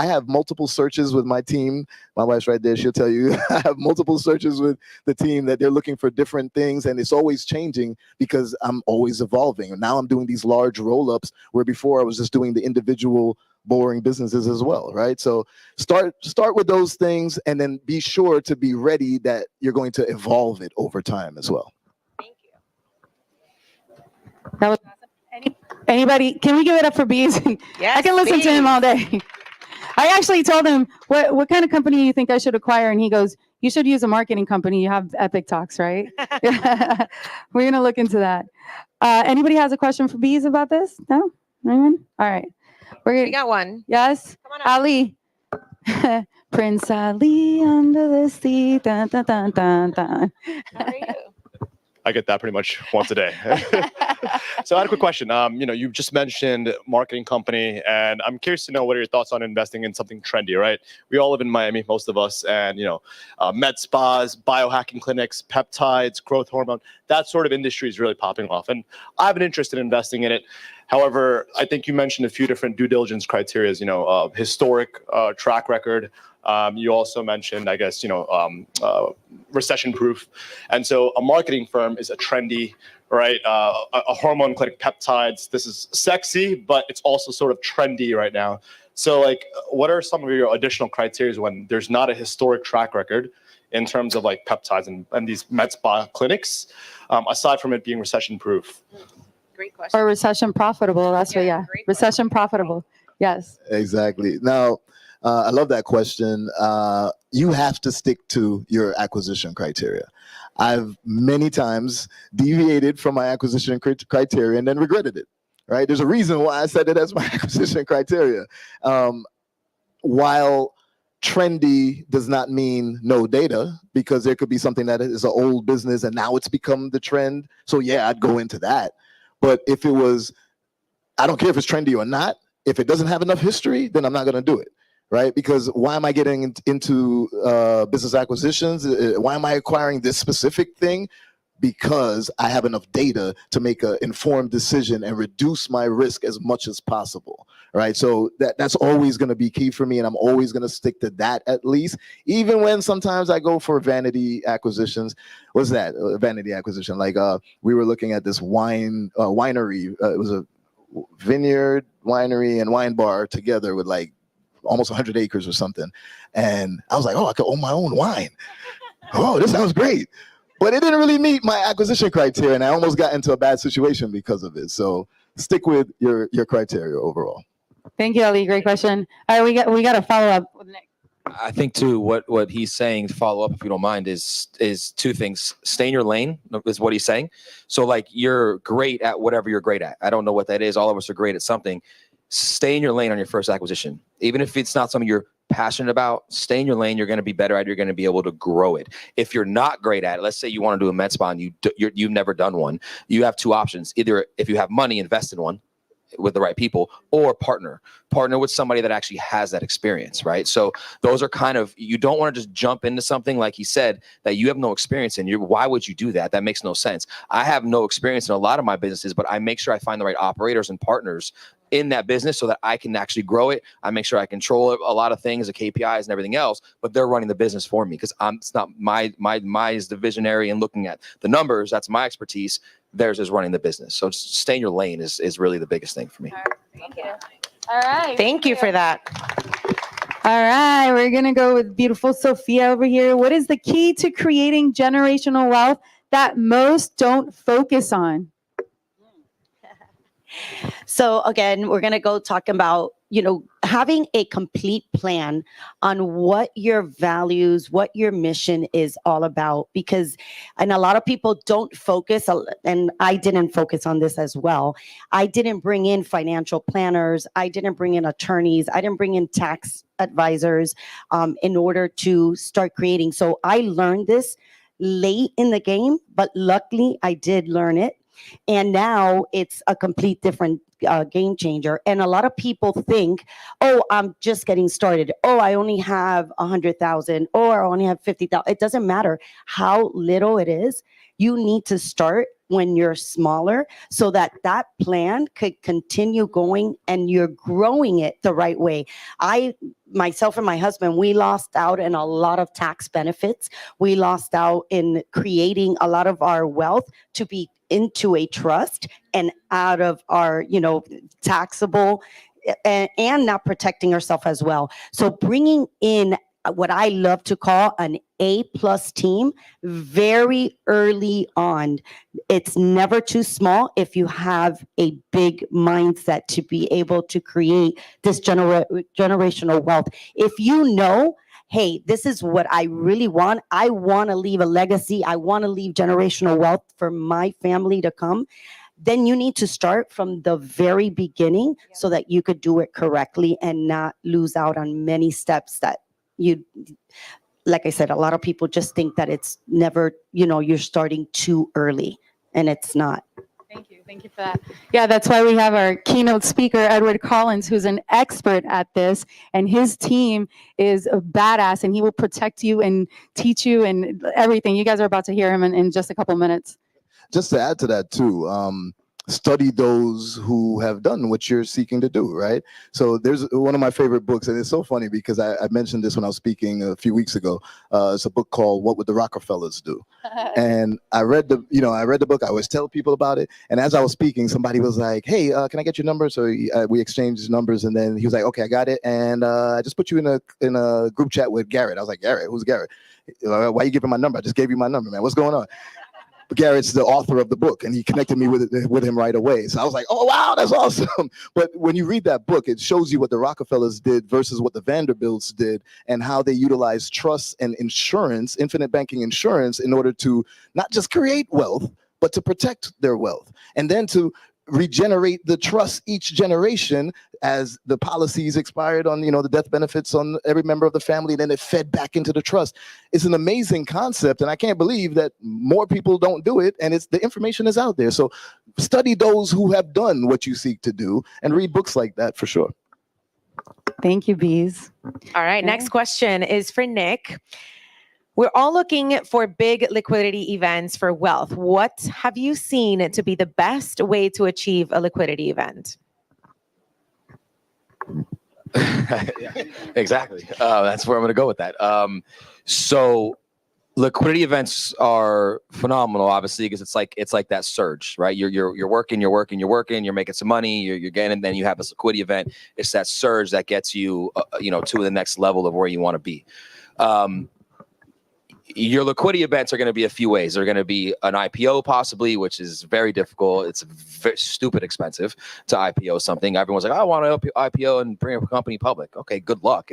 have multiple searches with my team. My wife's right there. She'll tell you I have multiple searches with the team that they're looking for different things, and it's always changing because I'm always evolving. And now I'm doing these large roll-ups where before I was just doing the individual boring businesses as well, right? So start with those things, and then be sure to be ready that you're going to evolve it over time as well. Thank you. That was awesome. Anybody, can we give it up for Bees? Yes, I can listen to him all day. I actually told him, what kind of company you think I should acquire? And he goes, "You should use a marketing company. You have Epic Talks, right?" We're going to look into that. Anybody has a question for Bees about this? No? Anyone? All right. We got one. Yes? Come on up. Ali. Prince Ali under the sea. Dun, dun, dun, dun, dun. How are you? I get that pretty much once a day. So I had a quick question. You just mentioned marketing company, and I'm curious to know what are your thoughts on investing in something trendy, right? We all live in Miami, most of us, and med spas, biohacking clinics, peptides, growth hormone, that sort of industry is really popping off. And I have an interest in investing in it. However, I think you mentioned a few different due diligence criteria, historic track record. You also mentioned, I guess, recession proof. And so a marketing firm is a trendy, right? A hormone clinic, peptides. This is sexy, but it's also sort of trendy right now. So what are some of your additional criteria when there's not a historic track record in terms of peptides and these med spa clinics, aside from it being recession proof? Great question. Or recession profitable. That's what, yeah. great Recession profitable. Yes. Exactly. Now, I love that question. You have to stick to your acquisition criteria. I've many times deviated from my acquisition criteria and then regretted it, right? There's a reason why I said it as my acquisition criteria. While trendy does not mean no data, because there could be something that is an old business and now it's become the trend. So yeah, I'd go into that. But if it was, I don't care if it's trendy or not, if it doesn't have enough history, then I'm not going to do it, right? Because why am I getting into business acquisitions? Why am I acquiring this specific thing? Because I have enough data to make an informed decision and reduce my risk as much as possible, right? So that's always going to be key for me, and I'm always going to stick to that at least, even when sometimes I go for vanity acquisitions. What's that? Vanity acquisition. We were looking at this winery. It was a vineyard, winery, and wine bar together with almost 100 acres or something. And I was like, oh, I could own my own wine. Oh, this sounds great. But it didn't really meet my acquisition criteria, and I almost got into a bad situation because of it. So stick with your criteria overall. Thank you, Ali. Great question. All right, we got a follow up with Nick. I think too, what he's saying, to follow up, if you don't mind, is two things. Stay in your lane is what he's saying. So you're great at whatever you're great at. I don't know what that is. All of us are great at something. Stay in your lane on your first acquisition. Even if it's not something you're passionate about, stay in your lane. You're going to be better at it. You're going to be able to grow it. If you're not great at it, let's say you want to do a med spa and you've never done one, you have two options. Either if you have money, invest in one with the right people, or partner with somebody that actually has that experience, right? So those are you don't want to just jump into something, like he said, that you have no experience in. Why would you do that? That makes no sense. I have no experience in a lot of my businesses, but I make sure I find the right operators and partners in that business so that I can actually grow it. I make sure I control a lot of things, the KPIs and everything else, but they're running the business for me because it's not my is the visionary and looking at the numbers. That's my expertise. Theirs is running the business. So stay in your lane is really the biggest thing for me. Thank you. All right. Thank you for that. All right. We're going to go with beautiful Sophia over here. What is the key to creating generational wealth that most don't focus on? So again, we're going to go talk about, having a complete plan on what your values, what your mission is all about, and a lot of people don't focus, and I didn't focus on this as well. I didn't bring in financial planners. I didn't bring in attorneys. I didn't bring in tax advisors in order to start creating. So I learned this late in the game, but luckily I did learn it. And now it's a complete different game changer. And a lot of people think, oh, I'm just getting started. Oh, I only have 100,000 or I only have 50,000. It doesn't matter how little it is. You need to start when you're smaller so that plan could continue going and you're growing it the right way. Myself and my husband, we lost out in a lot of tax benefits. We lost out in creating a lot of our wealth to be into a trust and out of our, taxable and not protecting ourselves as well. So bringing in what I love to call an A+ team very early on. It's never too small if you have a big mindset to be able to create this generational wealth. If you know, hey, this is what I really want. I want to leave a legacy. I want to leave generational wealth for my family to come. Then you need to start from the very beginning so that you could do it correctly and not lose out on many steps that like I said, a lot of people just think that it's never, you're starting too early, and it's not. Thank you. Thank you for that. Yeah, that's why we have our keynote speaker, Edward Collins, who's an expert at this, and his team is a badass, and he will protect you and teach you and everything. You guys are about to hear him in just a couple minutes. Just to add to that too, study those who have done what you're seeking to do, right? So there's one of my favorite books, and it's so funny because I mentioned this when I was speaking a few weeks ago. It's a book called What Would the Rockefellers Do? And I read the book. I always tell people about it. And as I was speaking, somebody was like, hey, can I get your number? So we exchanged numbers, and then he was like, okay, I got it. And I just put you in a group chat with Garrett. I was like, Garrett, who's Garrett? Why are you giving my number? I just gave you my number, man. What's going on? Garrett's the author of the book, and he connected me with him right away. So I was like, oh, wow, that's awesome. But when you read that book, it shows you what the Rockefellers did versus what the Vanderbilts did and how they utilized trust and insurance, infinite banking insurance, in order to not just create wealth, but to protect their wealth. And then to regenerate the trust each generation as the policies expired on, the death benefits on every member of the family, then it fed back into the trust. It's an amazing concept, and I can't believe that more people don't do it, and the information is out there. So study those who have done what you seek to do and read books like that for sure. Thank you, Bees. All right, next question is for Nick. We're all looking for big liquidity events for wealth. What have you seen to be the best way to achieve a liquidity event? Exactly. That's where I'm going to go with that. So liquidity events are phenomenal, obviously, because it's like that surge, right? You're working, you're making some money, you're getting, and then you have this liquidity event. It's that surge that gets you, to the next level of where you want to be. Your liquidity events are going to be a few ways. They're going to be an IPO possibly, which is very difficult. It's very stupid expensive to IPO something. Everyone's like, I want to IPO and bring a company public. Okay, good luck.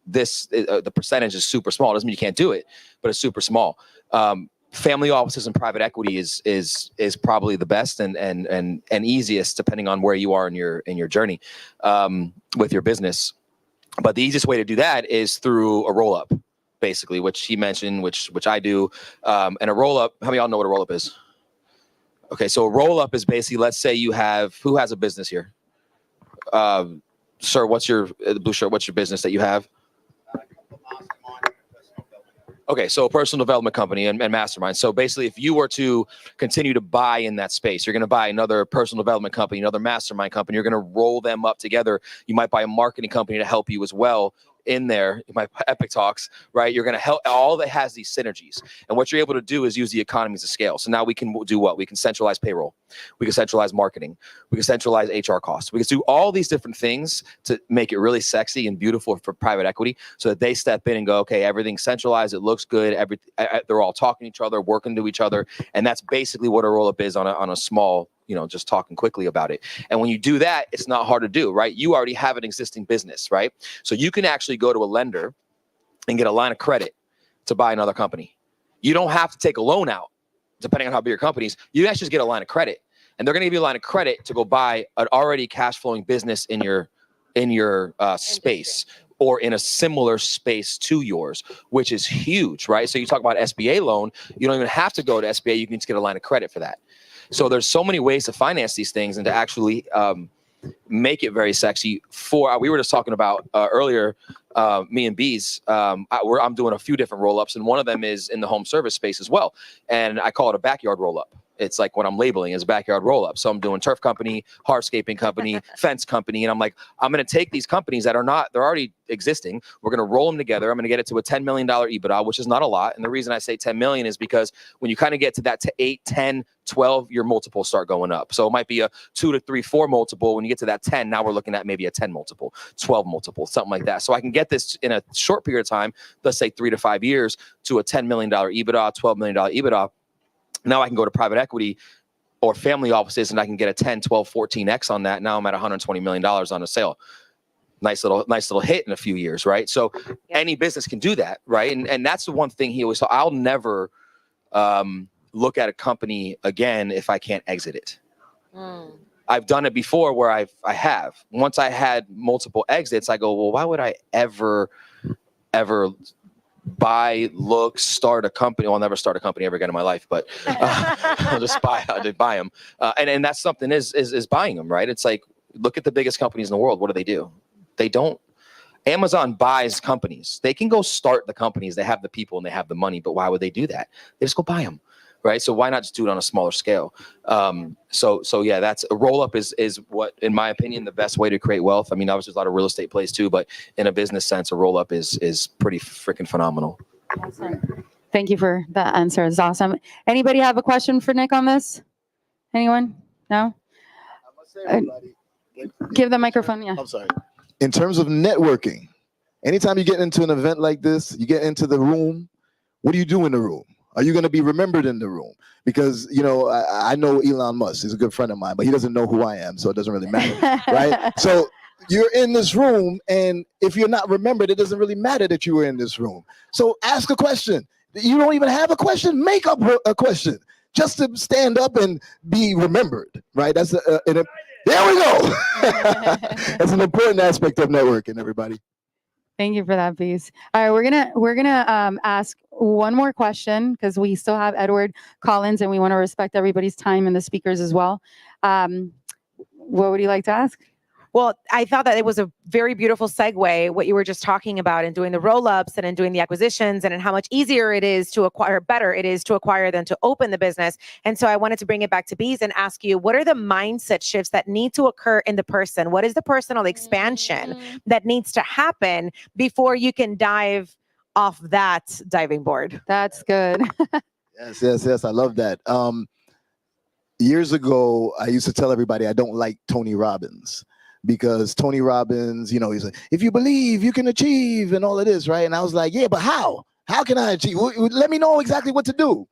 The percentage is super small. It doesn't mean you can't do it, but it's super small. Family offices and private equity is probably the best and easiest depending on where you are in your journey with your business. But the easiest way to do that is through a roll up, basically, which he mentioned, which I do. And a roll up, how many of y'all know what a roll up is? Okay, so a roll up is basically, let's say who has a business here? Sir, what's your blue shirt? What's your business that you have? Okay, so a personal development company and mastermind. So basically, if you were to continue to buy in that space, you're going to buy another personal development company, another mastermind company. You're going to roll them up together. You might buy a marketing company to help you as well in there. You might Epic Talks, right? You're going to help. All that has these synergies. And what you're able to do is use the economies of scale. So now we can do what? We can centralize payroll. We can centralize marketing. We can centralize HR costs. We can do all these different things to make it really sexy and beautiful for private equity so that they step in and go, okay, everything's centralized. It looks good. They're all talking to each other, working to each other. And that's basically what a roll-up is on a small just talking quickly about it. And when you do that, it's not hard to do, right? You already have an existing business, right? So you can actually go to a lender and get a line of credit to buy another company. You don't have to take a loan out, depending on how big your company is. You actually just get a line of credit, and they're going to give you a line of credit to go buy an already cash flowing business in your space, or in a similar space to yours, which is huge, right? So you talk about SBA loan, you don't even have to go to SBA. You can just get a line of credit for that. So there's so many ways to finance these things and to actually make it very sexy. We were just talking about earlier, me and Bees, I'm doing a few different roll-ups, and one of them is in the home service space as well. And I call it a backyard roll-up. It's like what I'm labeling as a backyard roll-up. So I'm doing turf company, hardscaping company, fence company. And I'm like, I'm going to take these companies that they're already existing. We're going to roll them together. I'm going to get it to a $10 million EBITDA, which is not a lot. And the reason I say 10 million is because when you kind of get to that 8, 10, 12, your multiples start going up. So it might be a 2 to 3, 4 multiple. When you get to that 10, now we're looking at maybe a 10 multiple, 12 multiple, something like that. So I can get this in a short period of time, let's say 3 to 5 years, to a $10 million EBITDA, $12 million EBITDA. Now I can go to private equity or family offices and I can get a 10, 12, 14x on that. Now I'm at $120 million on a sale. Nice little hit in a few years, right? So any business can do that, right? And that's the one thing he always thought. I'll never look at a company again if I can't exit it. I've done it before where I have. Once I had multiple exits, I go, well, why would I ever start a company? Well, I'll never start a company ever again in my life, but I'll just buy them. And that's something is buying them, right? It's like, look at the biggest companies in the world. What do? They don't. Amazon buys companies. They can go start the companies. They have the people and they have the money, but why would they do that? They just go buy them, right? So why not just do it on a smaller scale? So yeah, that's a roll up is what, in my opinion, the best way to create wealth. I mean, obviously there's a lot of real estate plays too, but in a business sense, a roll up is pretty freaking phenomenal. Awesome. Thank you for that answer. It's awesome. Anybody have a question for Nick on this? Anyone? No? Give the microphone. Yeah. I'm sorry. In terms of networking, anytime you get into an event like this, you get into the room, what do you do in the room? Are you going to be remembered in the room? Because, I know Elon Musk. He's a good friend of mine, but he doesn't know who I am, so it doesn't really matter, right? So you're in this room, and if you're not remembered, it doesn't really matter that you were in this room. So ask a question. You don't even have a question? Make up a question just to stand up and be remembered, right? That's there we go. That's an important aspect of networking, everybody. Thank you for that, Bees. All right, we're gonna ask one more question because we still have Edward Collins, and we want to respect everybody's time and the speakers as well. What would you like to ask? Well, I thought that it was a very beautiful segue, what you were just talking about, and doing the roll-ups and in doing the acquisitions, and in how much easier it is to acquire, better it is to acquire than to open the business. And so I wanted to bring it back to Bees and ask you, what are the mindset shifts that need to occur in the person? What is the personal expansion that needs to happen before you can dive off that diving board? That's good. Yes. I love that. Years ago, I used to tell everybody I don't like Tony Robbins. Because Tony Robbins, he's like, if you believe, you can achieve and all of this, right? And I was like, yeah, but how? How can I achieve? Let me know exactly what to do.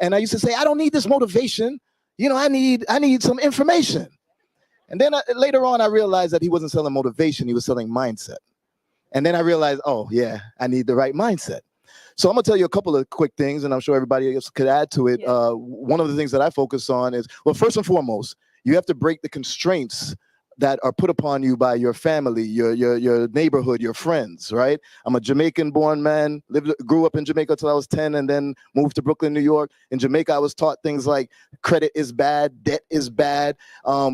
And I used to say, I don't need this motivation. I need some information. And then later on, I realized that he wasn't selling motivation. He was selling mindset. And then I realized, oh, yeah, I need the right mindset. So I'm going to tell you a couple of quick things, and I'm sure everybody else could add to it. Yeah. One of the things that I focus on is, well, first and foremost, you have to break the constraints that are put upon you by your family, your neighborhood, your friends, right? I'm a Jamaican-born man, grew up in Jamaica till I was 10, and then moved to Brooklyn, New York. In Jamaica, I was taught things like credit is bad, debt is bad.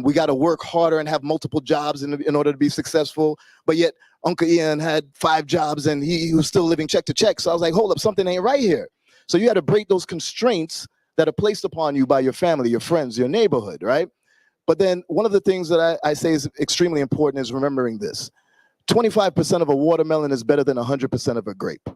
We got to work harder and have multiple jobs in order to be successful. But yet, Uncle Ian had 5 jobs, and he was still living check to check. So I was like, hold up, something ain't right here. So you got to break those constraints that are placed upon you by your family, your friends, your neighborhood, right? But then one of the things that I say is extremely important is remembering this. 25% of a watermelon is better than 100% of a grape,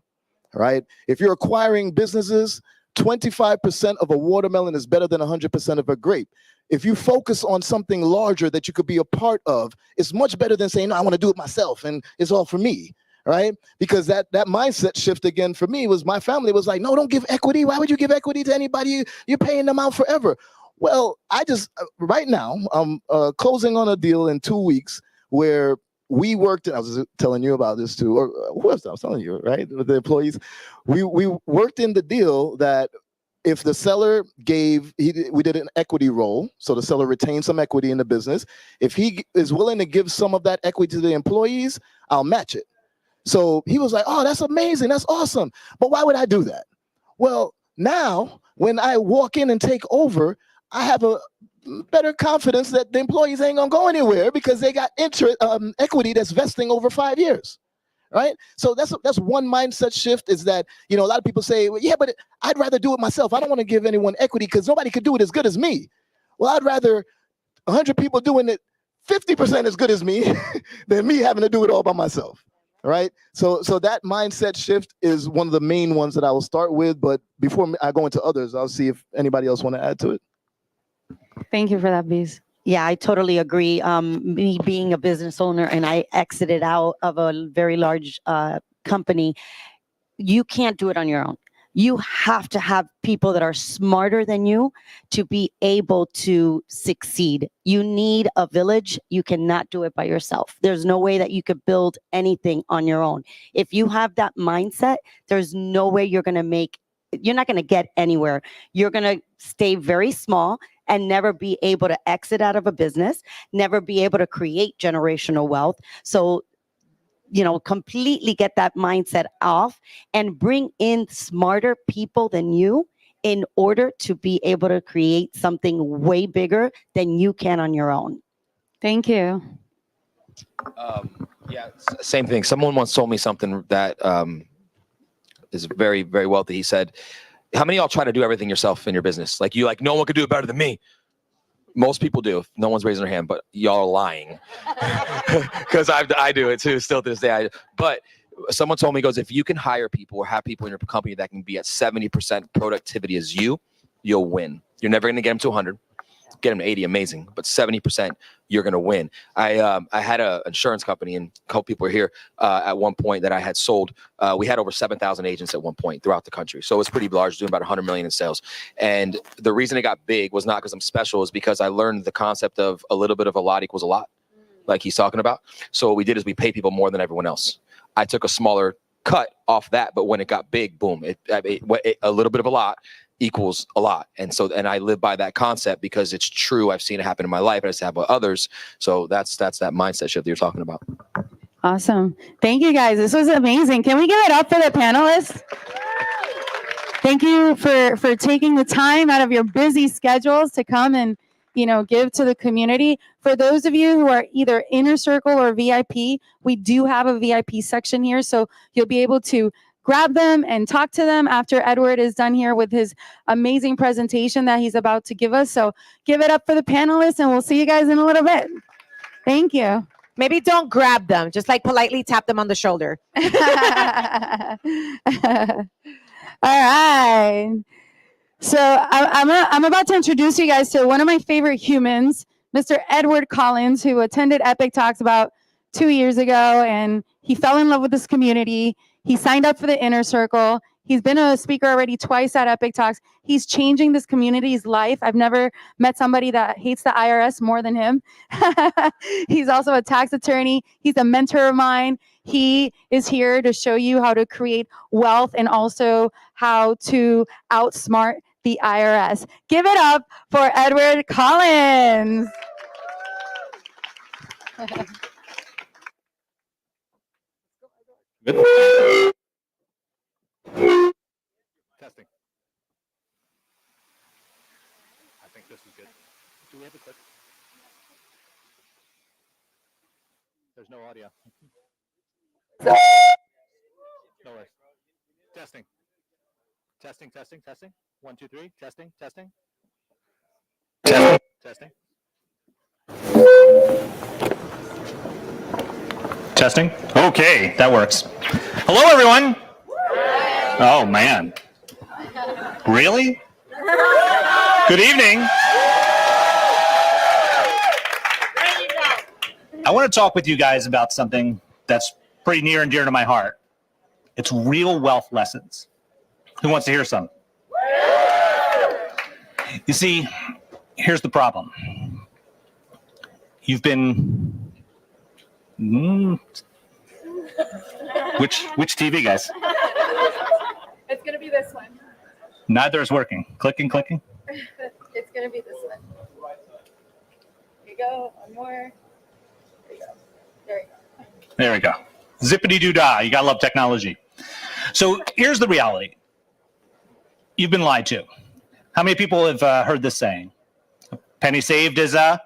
right? If you're acquiring businesses, 25% of a watermelon is better than 100% of a grape. If you focus on something larger that you could be a part of, it's much better than saying, no, I want to do it myself and it's all for me, right? Because that mindset shift again for me was my family was like, no, don't give equity. Why would you give equity to anybody? You're paying them out forever. Well, I just right now I'm closing on a deal in 2 weeks where we worked. I was telling you about this too, or who else? I was telling you, right? With the employees, we worked in the deal that if the seller we did an equity roll, so the seller retained some equity in the business. If he is willing to give some of that equity to the employees, I'll match it. So he was like, "Oh, that's amazing, that's awesome." But why would I do that? Well, now when I walk in and take over, I have a better confidence that the employees ain't gonna go anywhere because they got equity that's vesting over 5 years. Right? So that's one mindset shift, is that, a lot of people say, well, yeah, but I'd rather do it myself. I don't want to give anyone equity because nobody could do it as good as me. Well, I'd rather 100 people doing it 50% as good as me than me having to do it all by myself. Right? So that mindset shift is one of the main ones that I will start with. But before I go into others, I'll see if anybody else want to add to it. Thank you for that, Bees. Yeah, I totally agree. Me being a business owner and I exited out of a very large company, you can't do it on your own. You have to have people that are smarter than you to be able to succeed. You need a village. You cannot do it by yourself. There's no way that you could build anything on your own. If you have that mindset, there's no way you're not going to get anywhere. You're going to stay very small and never be able to exit out of a business, never be able to create generational wealth. So, completely get that mindset off and bring in smarter people than you in order to be able to create something way bigger than you can on your own. Thank you. Yeah, same thing. Someone once told me something that is very, very wealthy. He said, how many of y'all try to do everything yourself in your business? Like no one could do it better than me. Most people do. No one's raising their hand, but y'all are lying. Because I do it too, still to this day. But someone told me, goes, if you can hire people or have people in your company that can be at 70% productivity as you'll win. You're never going to get them to 100. Get them to 80, amazing. But 70%, you're going to win. I had an insurance company, and a couple people are here at one point that I had sold. We had over 7,000 agents at one point throughout the country. So it's pretty large, doing about 100 million in sales. And the reason it got big was not because I'm special, is because I learned the concept of a little bit of a lot equals a lot, like he's talking about. So what we did is we pay people more than everyone else. I took a smaller cut off that, but when it got big, boom, a little bit of a lot equals a lot. And I live by that concept because it's true. I've seen it happen in my life. I just have with others. So that's that mindset shift that you're talking about. Awesome. Thank you, guys. This was amazing. Can we give it up for the panelists? Thank you for taking the time out of your busy schedules to come and give to the community. For those of you who are either inner circle or VIP, we do have a VIP section here, so you'll be able to grab them and talk to them after Edward is done here with his amazing presentation that he's about to give us. So give it up for the panelists, and we'll see you guys in a little bit. Thank you. Maybe don't grab them, just politely tap them on the shoulder. All right. So I'm about to introduce you guys to one of my favorite humans, Mr. Edward Collins, who attended Epic Talks about 2 years ago, and he fell in love with this community. He signed up for the Inner Circle. He's been a speaker already twice at Epic Talks. He's changing this community's life. I've never met somebody that hates the IRS more than him. He's also a tax attorney. He's a mentor of mine. He is here to show you how to create wealth and also how to outsmart the IRS. Give it up for Edward Collins. Testing. I think this is good. Do we have a clip? There's no audio. No worries. Testing. Testing, testing, testing. 1, 2, 3. Testing, testing. Testing. Testing. Testing. Okay, that works. Hello, everyone. Oh, man. Really? Good evening. I want to talk with you guys about something that's pretty near and dear to my heart. It's real wealth lessons. Who wants to hear some? You see, Here's the problem. You've been which TV, guys? It's gonna be this one. Neither is working. Clicking. It's gonna be this one. Here you go. One more. There you go. There you go. There we go. Zippity doo dah. You gotta love technology. So here's the reality. You've been lied to. How many people have heard this saying? A penny saved is a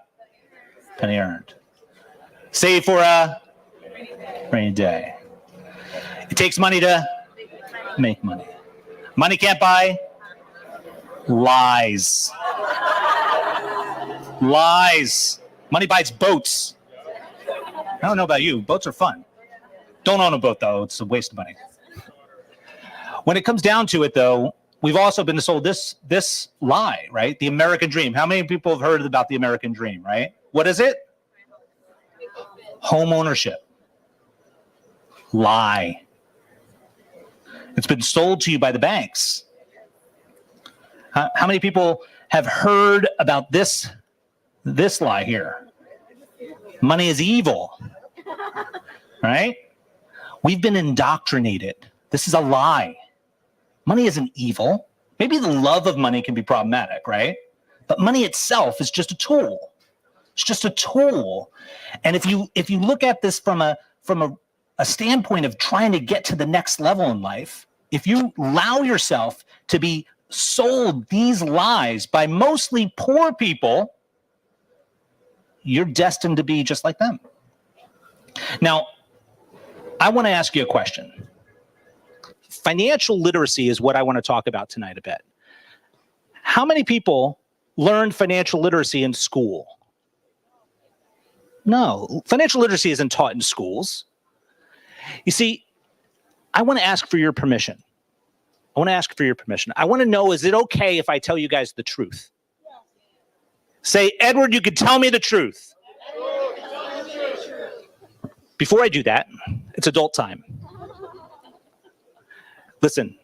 penny earned. Save for a rainy day. It takes money to make money. Money can't buy lies. Lies. Money buys boats. I don't know about you. Boats are fun. Don't own a boat, though. It's a waste of money. When it comes down to it, though, we've also been sold this lie, right? The American dream. How many people have heard about the American dream, right? What is it? Home ownership. Lie. It's been sold to you by the banks. How many people have heard about this lie here? Money is evil, right? We've been indoctrinated. This is a lie. Money isn't evil. Maybe the love of money can be problematic, right? But money itself is just a tool. It's just a tool. And if you look at this from a standpoint of trying to get to the next level in life, if you allow yourself to be sold these lies by mostly poor people, you're destined to be just like them. Now, I want to ask you a question. Financial literacy is what I want to talk about tonight a bit. How many people learned financial literacy in school? No, financial literacy isn't taught in schools. You see, I want to ask for your permission. I want to know, is it okay if I tell you guys the truth? Say, Edward, you can tell me the truth. Before I do that, it's adult time. Listen,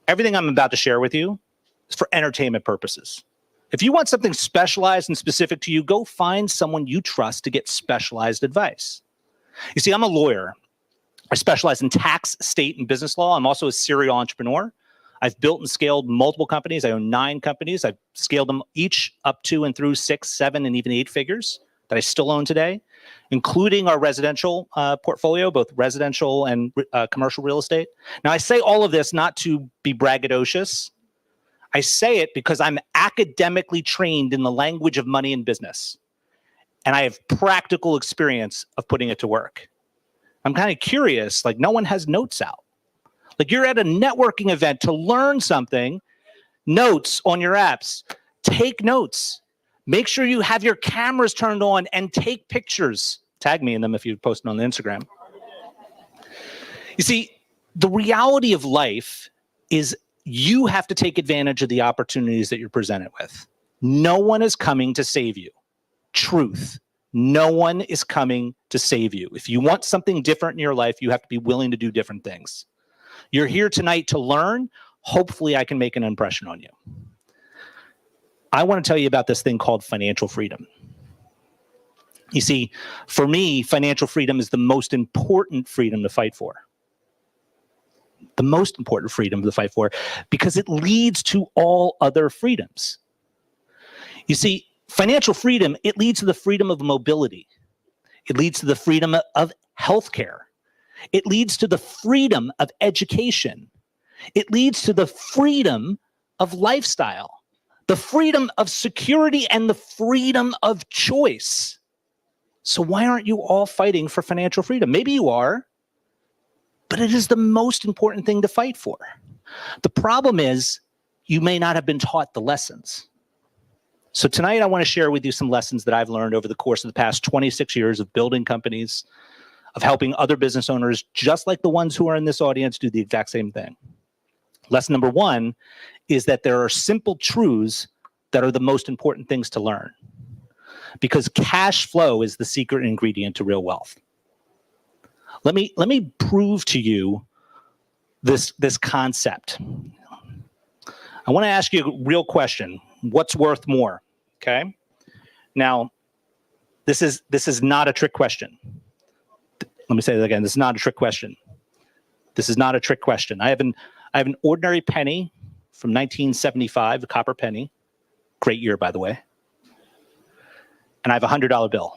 everything I'm about to share with you is for entertainment purposes. If you want something specialized and specific to you, go find someone you trust to get specialized advice. You see, I'm a lawyer. I specialize in tax, state, and business law. I'm also a serial entrepreneur. I've built and scaled multiple companies. I own 9 companies. I've scaled them each up to and through 6, 7, and even 8 figures that I still own today, including our residential portfolio, both residential and commercial real estate. Now, I say all of this not to be braggadocious. I say it because I'm academically trained in the language of money and business, and I have practical experience of putting it to work. I'm kind of curious, like no one has notes out. Like you're at a networking event to learn something, notes on your apps, take notes. Make sure you have your cameras turned on and take pictures. Tag me in them if you post it on the Instagram. You see, the reality of life is you have to take advantage of the opportunities that you're presented with. No one is coming to save you. Truth. No one is coming to save you. If you want something different in your life, you have to be willing to do different things. You're here tonight to learn. Hopefully, I can make an impression on you. I want to tell you about this thing called financial freedom. You see, for me, financial freedom is the most important freedom to fight for. The most important freedom to fight for, because it leads to all other freedoms. You see, financial freedom, it leads to the freedom of mobility. It leads to the freedom of healthcare. It leads to the freedom of education. It leads to the freedom of lifestyle, the freedom of security, and the freedom of choice. So why aren't you all fighting for financial freedom? Maybe you are, but it is the most important thing to fight for. The problem is you may not have been taught the lessons. So tonight I want to share with you some lessons that I've learned over the course of the past 26 years of building companies, of helping other business owners, just like the ones who are in this audience, do the exact same thing. Lesson number 1 is that there are simple truths that are the most important things to learn, because cash flow is the secret ingredient to real wealth. Let me prove to you this concept. I want to ask you a real question. What's worth more? Okay. Now, this is not a trick question. Let me say that again. This is not a trick question. This is not a trick question. I have an ordinary penny from 1975, a copper penny. Great year, by the way. And I have a $100 bill.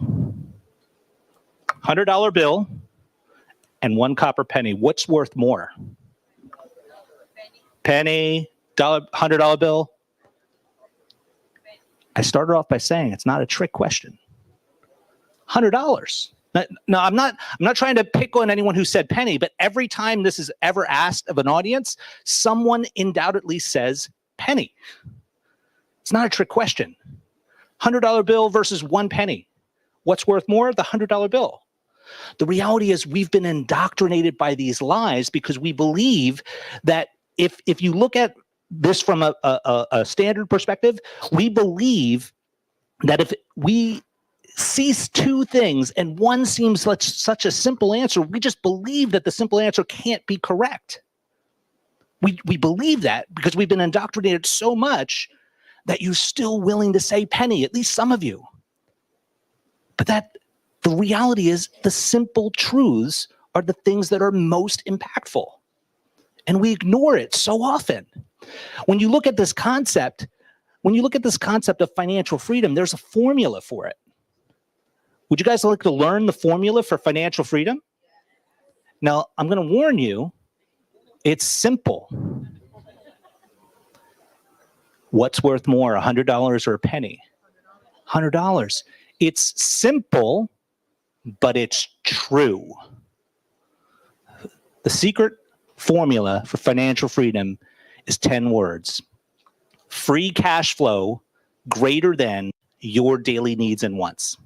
$100 bill and one copper penny. What's worth more? Penny, $100 bill. I started off by saying it's not a trick question. $100. No, I'm not trying to pick on anyone who said penny, but every time this is ever asked of an audience, someone undoubtedly says penny. It's not a trick question. $100 bill versus one penny. What's worth more? The $100 bill. The reality is we've been indoctrinated by these lies because we believe that if you look at this from a standard perspective, we believe that if we see two things and one seems like such a simple answer, we just believe that the simple answer can't be correct. We believe that because we've been indoctrinated so much that you're still willing to say penny, at least some of you. But the reality is the simple truths are the things that are most impactful. And we ignore it so often. When you look at this concept, of financial freedom, there's a formula for it. Would you guys like to learn the formula for financial freedom? Now, I'm going to warn you, it's simple. What's worth more, $100 or a penny? $100. It's simple, but it's true. The secret formula for financial freedom is 10 words. Free cash flow greater than your daily needs and wants.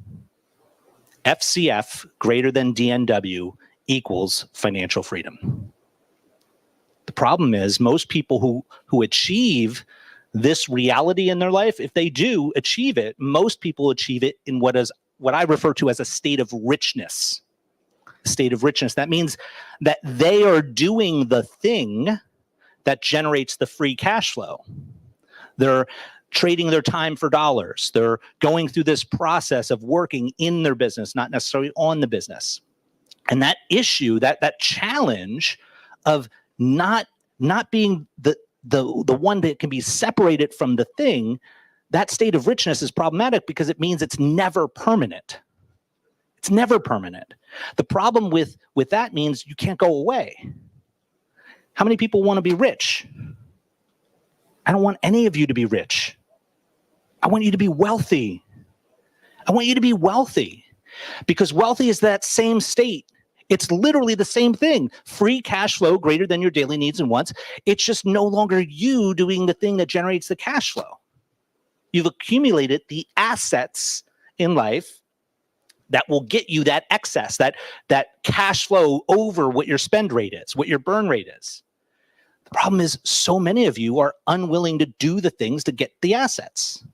FCF greater than DNW equals financial freedom. The problem is most people who achieve this reality in their life, if they do achieve it, most people achieve it in what I refer to as a state of richness. State of richness. That means that they are doing the thing that generates the free cash flow. They're trading their time for dollars. They're going through this process of working in their business, not necessarily on the business. And that issue, that challenge of not being the one that can be separated from the thing, that state of richness is problematic because it means it's never permanent. It's never permanent. The problem with that means you can't go away. How many people want to be rich? I don't want any of you to be rich. I want you to be wealthy. I want you to be wealthy because wealthy is that same state. It's literally the same thing. Free cash flow greater than your daily needs and wants. It's just no longer you doing the thing that generates the cash flow. You've accumulated the assets in life that will get you that excess, that cash flow over what your spend rate is, what your burn rate is. The problem is so many of you are unwilling to do the things to get the assets.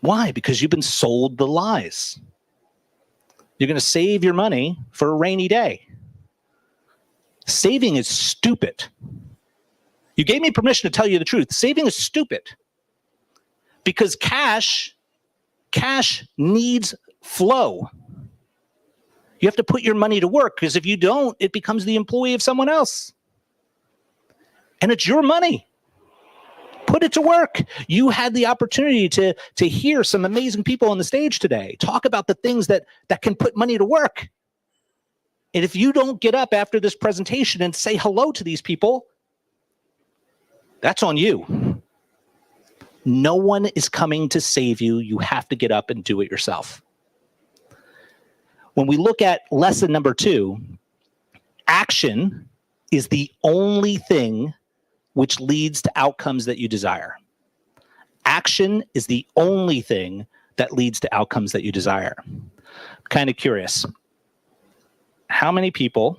Why? Because you've been sold the lies. You're going to save your money for a rainy day. Saving is stupid. You gave me permission to tell you the truth. Saving is stupid because cash needs flow. You have to put your money to work because if you don't, it becomes the employee of someone else. And it's your money. Put it to work. You had the opportunity to hear some amazing people on the stage today talk about the things that can put money to work. And if you don't get up after this presentation and say hello to these people, that's on you. No one is coming to save you. You have to get up and do it yourself. When we look at lesson number 2, action is the only thing which leads to outcomes that you desire. Action is the only thing that leads to outcomes that you desire. I'm kind of curious. How many people,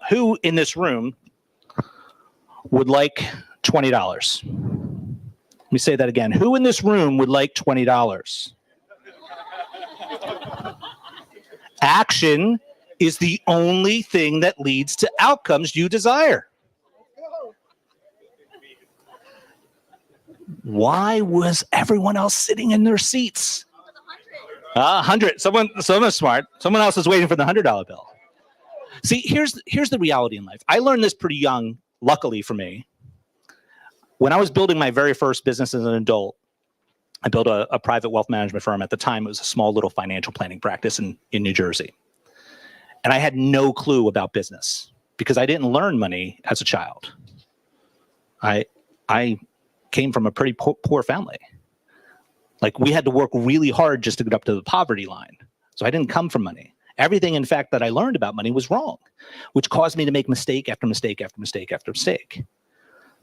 who in this room would like $20? Let me say that again. Who in this room would like $20? Action is the only thing that leads to outcomes you desire. Why was everyone else sitting in their seats? 100. Someone's smart. Someone else is waiting for the $100 bill. See, here's the reality in life. I learned this pretty young, luckily for me. When I was building my very first business as an adult, I built a private wealth management firm. At the time, it was a small little financial planning practice in New Jersey. And I had no clue about business because I didn't learn money as a child. I came from a pretty poor family. Like, we had to work really hard just to get up to the poverty line. So I didn't come from money. Everything, in fact, that I learned about money was wrong, which caused me to make mistake after mistake after mistake after mistake.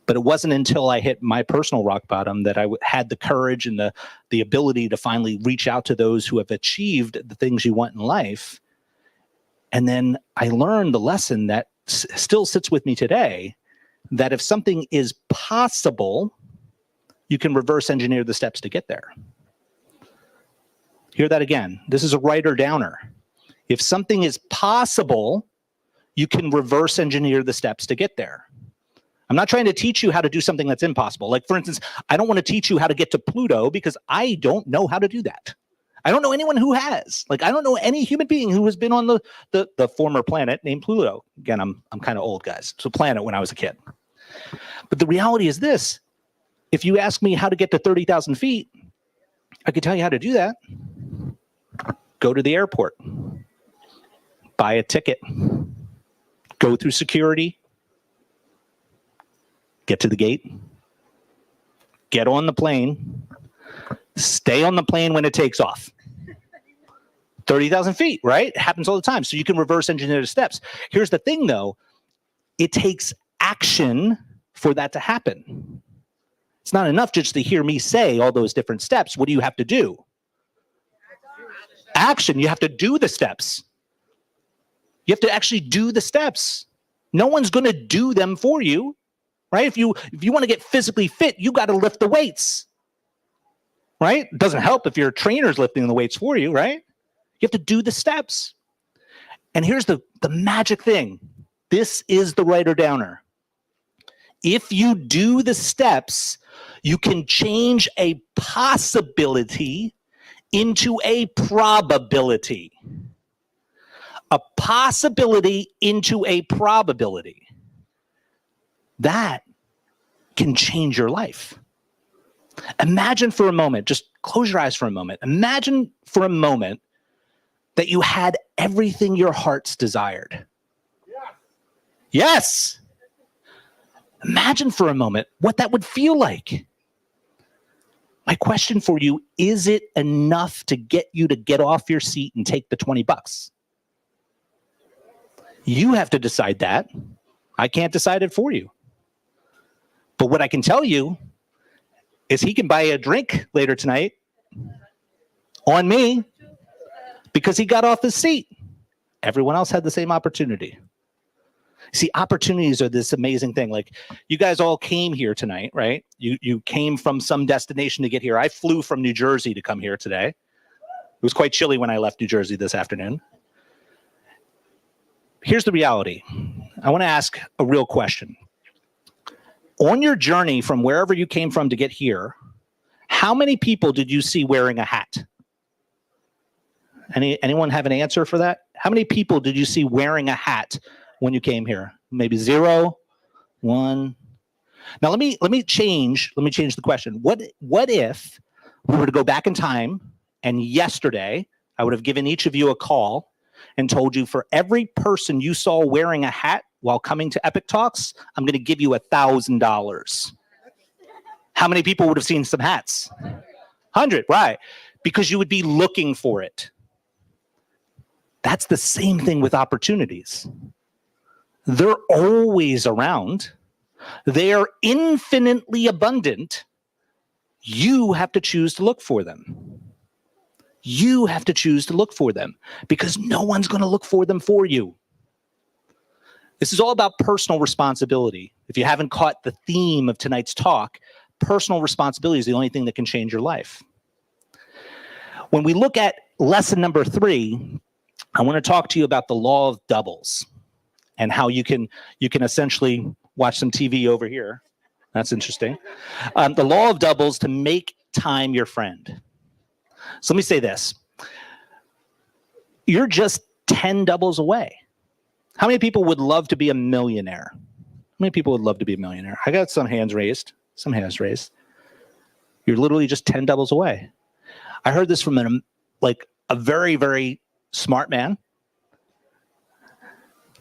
But it wasn't until I hit my personal rock bottom that I had the courage and the ability to finally reach out to those who have achieved the things you want in life. And then I learned the lesson that still sits with me today, that if something is possible, you can reverse engineer the steps to get there. Hear that again. This is a writer downer. If something is possible, you can reverse engineer the steps to get there. I'm not trying to teach you how to do something that's impossible. Like, for instance, I don't want to teach you how to get to Pluto because I don't know how to do that. I don't know anyone who has. Like, I don't know any human being who has been on the former planet named Pluto. Again, I'm kind of old, guys. So planet when I was a kid. But the reality is this. If you ask me how to get to 30,000 feet, I could tell you how to do that. Go to the airport. Buy a ticket. Go through security. Get to the gate. Get on the plane. Stay on the plane when it takes off. 30,000 feet, right? It happens all the time. So you can reverse engineer the steps. Here's the thing, though. It takes action for that to happen. It's not enough just to hear me say all those different steps. What do you have to do? Action. You have to do the steps. You have to actually do the steps. No one's going to do them for you, right? If you want to get physically fit, you got to lift the weights, right? It doesn't help if your trainer's lifting the weights for you, right? You have to do the steps. And here's the magic thing. This is the writer downer. If you do the steps, you can change a possibility into a probability. A possibility into a probability. That can change your life. Imagine for a moment, just close your eyes for a moment. Imagine for a moment that you had everything your heart's desired. Yes. Imagine for a moment what that would feel like. My question for you, is it enough to get you to get off your seat and take the $20? You have to decide that. I can't decide it for you. But what I can tell you is he can buy a drink later tonight on me because he got off his seat. Everyone else had the same opportunity. See, opportunities are this amazing thing. Like, you guys all came here tonight, right? You came from some destination to get here. I flew from New Jersey to come here today. It was quite chilly when I left New Jersey this afternoon. Here's the reality. I want to ask a real question. On your journey from wherever you came from to get here, how many people did you see wearing a hat? Anyone have an answer for that? How many people did you see wearing a hat when you came here? Maybe 0, 1. Now let me change the question. What if we were to go back in time and yesterday I would have given each of you a call and told you for every person you saw wearing a hat while coming to Epic Talks, I'm going to give you $1,000. How many people would have seen some hats? 100, right? Because you would be looking for it. That's the same thing with opportunities. They're always around. They are infinitely abundant. You have to choose to look for them. You have to choose to look for them because no one's going to look for them for you. This is all about personal responsibility. If you haven't caught the theme of tonight's talk, personal responsibility is the only thing that can change your life. When we look at lesson number 3, I want to talk to you about the law of doubles and how you can essentially watch some TV over here. That's interesting. The law of doubles to make time your friend. So let me say this. You're just 10 doubles away. How many people would love to be a millionaire? How many people would love to be a millionaire? I got some hands raised. Some hands raised. You're literally just 10 doubles away. I heard this from a very, very smart man.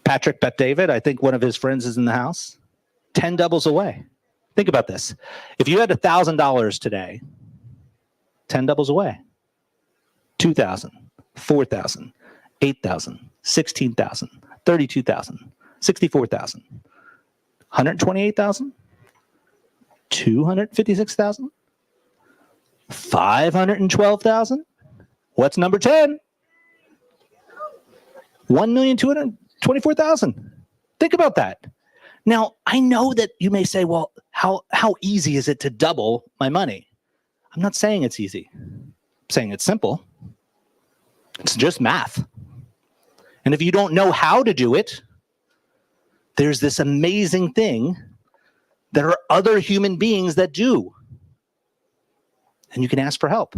Patrick Bet-David, I think one of his friends is in the house. 10 doubles away. Think about this. If you had $1,000 today, 10 doubles away. 2,000, 4,000, 8,000, 16,000, 32,000, 64,000, 128,000, 256,000, 512,000. What's number 10? 1,224,000. Think about that. Now, I know that you may say, well, how easy is it to double my money? I'm not saying it's easy. I'm saying it's simple. It's just math. And if you don't know how to do it, there's this amazing thing. There are other human beings that do. And you can ask for help.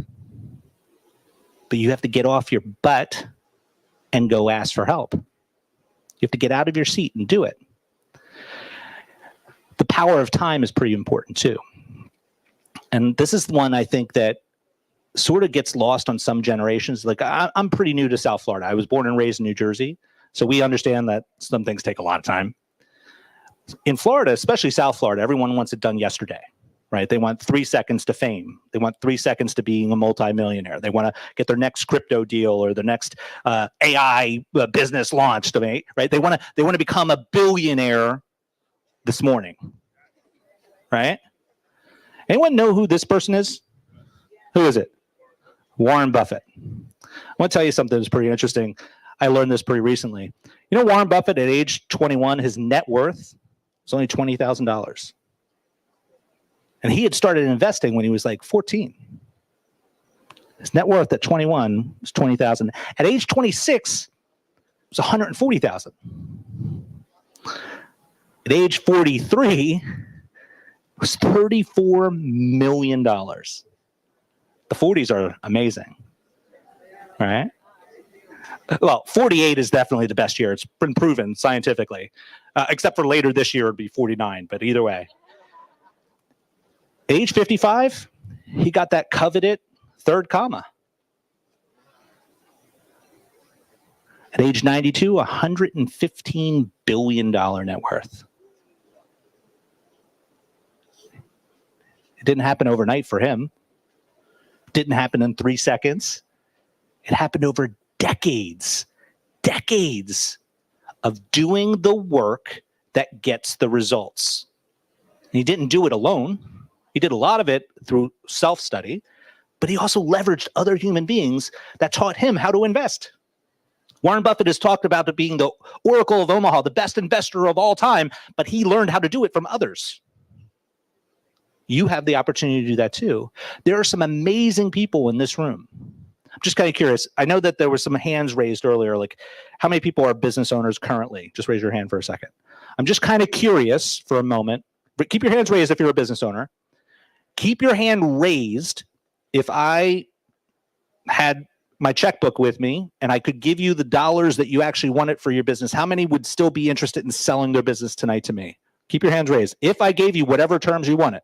But you have to get off your butt and go ask for help. You have to get out of your seat and do it. The power of time is pretty important too. And this is the one I think that sort of gets lost on some generations. Like I'm pretty new to South Florida. I was born and raised in New Jersey. So we understand that some things take a lot of time. In Florida, especially South Florida, everyone wants it done yesterday, right? They want 3 seconds to fame. They want 3 seconds to being a multimillionaire. They want to get their next crypto deal or their next AI business launched, right? They want to become a billionaire this morning, right? Anyone know who this person is? Who is it? Warren Buffett. I want to tell you something that's pretty interesting. I learned this pretty recently. You know, Warren Buffett at age 21, his net worth was only $20,000. And he had started investing when he was like 14. His net worth at 21 was $20,000. At age 26, it was $140,000. At age 43, it was $34 million. The 40s are amazing, right? Well, 48 is definitely the best year. It's been proven scientifically, except for later this year, it'd be 49, but either way. Age 55, he got that coveted third comma. At age 92, $115 billion net worth. It didn't happen overnight for him. It didn't happen in 3 seconds. It happened over decades of doing the work that gets the results. And he didn't do it alone. He did a lot of it through self-study, but he also leveraged other human beings that taught him how to invest. Warren Buffett has talked about it being the Oracle of Omaha, the best investor of all time, but he learned how to do it from others. You have the opportunity to do that too. There are some amazing people in this room. I'm just kind of curious. I know that there were some hands raised earlier, like how many people are business owners currently? Just raise your hand for a second. I'm just kind of curious for a moment, but keep your hands raised if you're a business owner. Keep your hand raised if I had my checkbook with me and I could give you the dollars that you actually wanted for your business. How many would still be interested in selling their business tonight to me? Keep your hands raised. If I gave you whatever terms you wanted,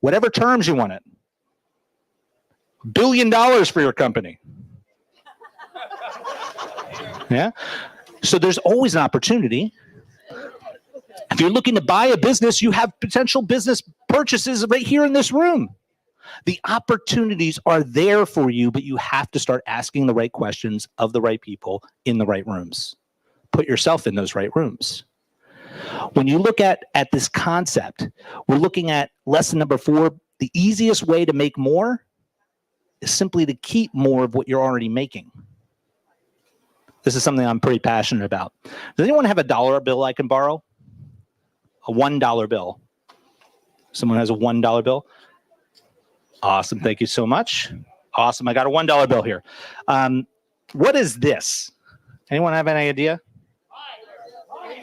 whatever terms you wanted, $1 billion for your company. Yeah. So there's always an opportunity. If you're looking to buy a business, you have potential business purchases right here in this room. The opportunities are there for you, but you have to start asking the right questions of the right people in the right rooms. Put yourself in those right rooms. When you look at this concept, we're looking at lesson number 4. The easiest way to make more is simply to keep more of what you're already making. This is something I'm pretty passionate about. Does anyone have a dollar bill I can borrow? A $1 bill. Someone has a $1 bill? Awesome. Thank you so much. Awesome. I got a $1 bill here. What is this? Anyone have any idea?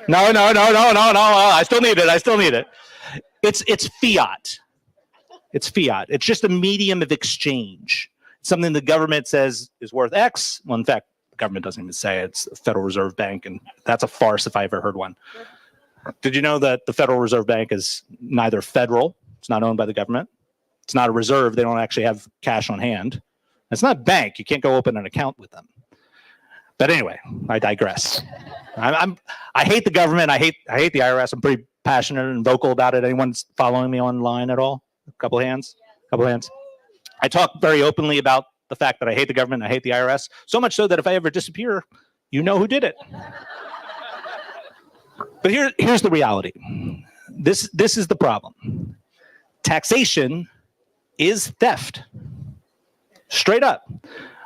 No. I still need it. It's fiat. It's fiat. It's just a medium of exchange. Something the government says is worth X. Well, in fact, the government doesn't even say it. It's the Federal Reserve Bank, and that's a farce if I ever heard one. Did you know that the Federal Reserve Bank is neither federal, it's not owned by the government, it's not a reserve, they don't actually have cash on hand. It's not a bank, you can't go open an account with them. But anyway, I digress. I hate the government, I hate the IRS, I'm pretty passionate and vocal about it. Anyone following me online at all? A couple of hands? I talk very openly about the fact that I hate the government, I hate the IRS, so much so that if I ever disappear, you know who did it. But here's the reality. This is the problem. Taxation is theft. Straight up.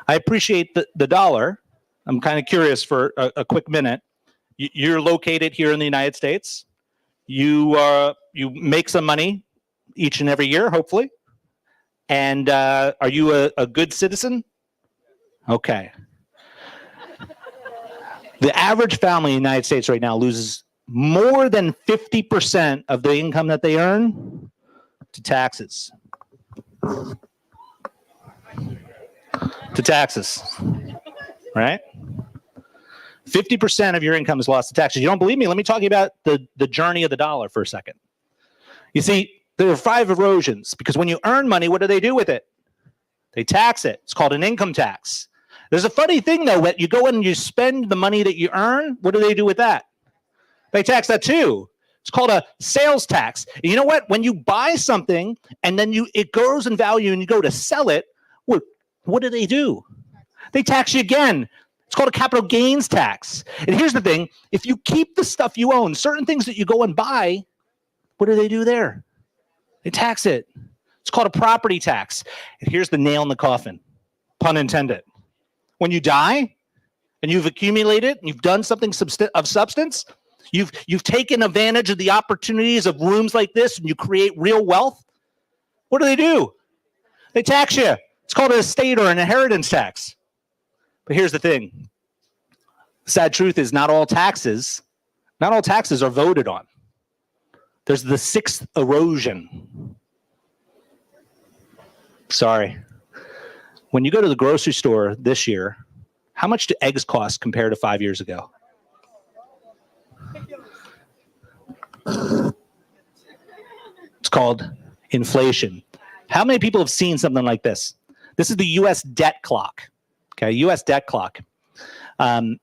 I appreciate the dollar. I'm kind of curious for a quick minute. You're located here in the United States. You make some money each and every year, hopefully. And are you a good citizen? Okay. The average family in the United States right now loses more than 50% of the income that they earn to taxes. Right? 50% of your income is lost to taxes. You don't believe me? Let me talk to you about the journey of the dollar for a second. You see, there are 5 erosions because when you earn money, what do they do with it? They tax it. It's called an income tax. There's a funny thing, though, when you go in and you spend the money that you earn, what do they do with that? They tax that too. It's called a sales tax. And you know what? When you buy something and then it grows in value and you go to sell it, what do? They tax you again. It's called a capital gains tax. And here's the thing. If you keep the stuff you own, certain things that you go and buy, what do they do there? They tax it. It's called a property tax. And here's the nail in the coffin, pun intended. When you die and you've accumulated and you've done something of substance, you've taken advantage of the opportunities of rooms like this and you create real wealth, what do? They tax you. It's called an estate or an inheritance tax. But here's the thing. The sad truth is not all taxes are voted on. There's the 6th erosion. Sorry. When you go to the grocery store this year, how much do eggs cost compared to 5 years ago? It's called inflation. How many people have seen something like this? This is the U.S. debt clock. Okay, U.S. debt clock. I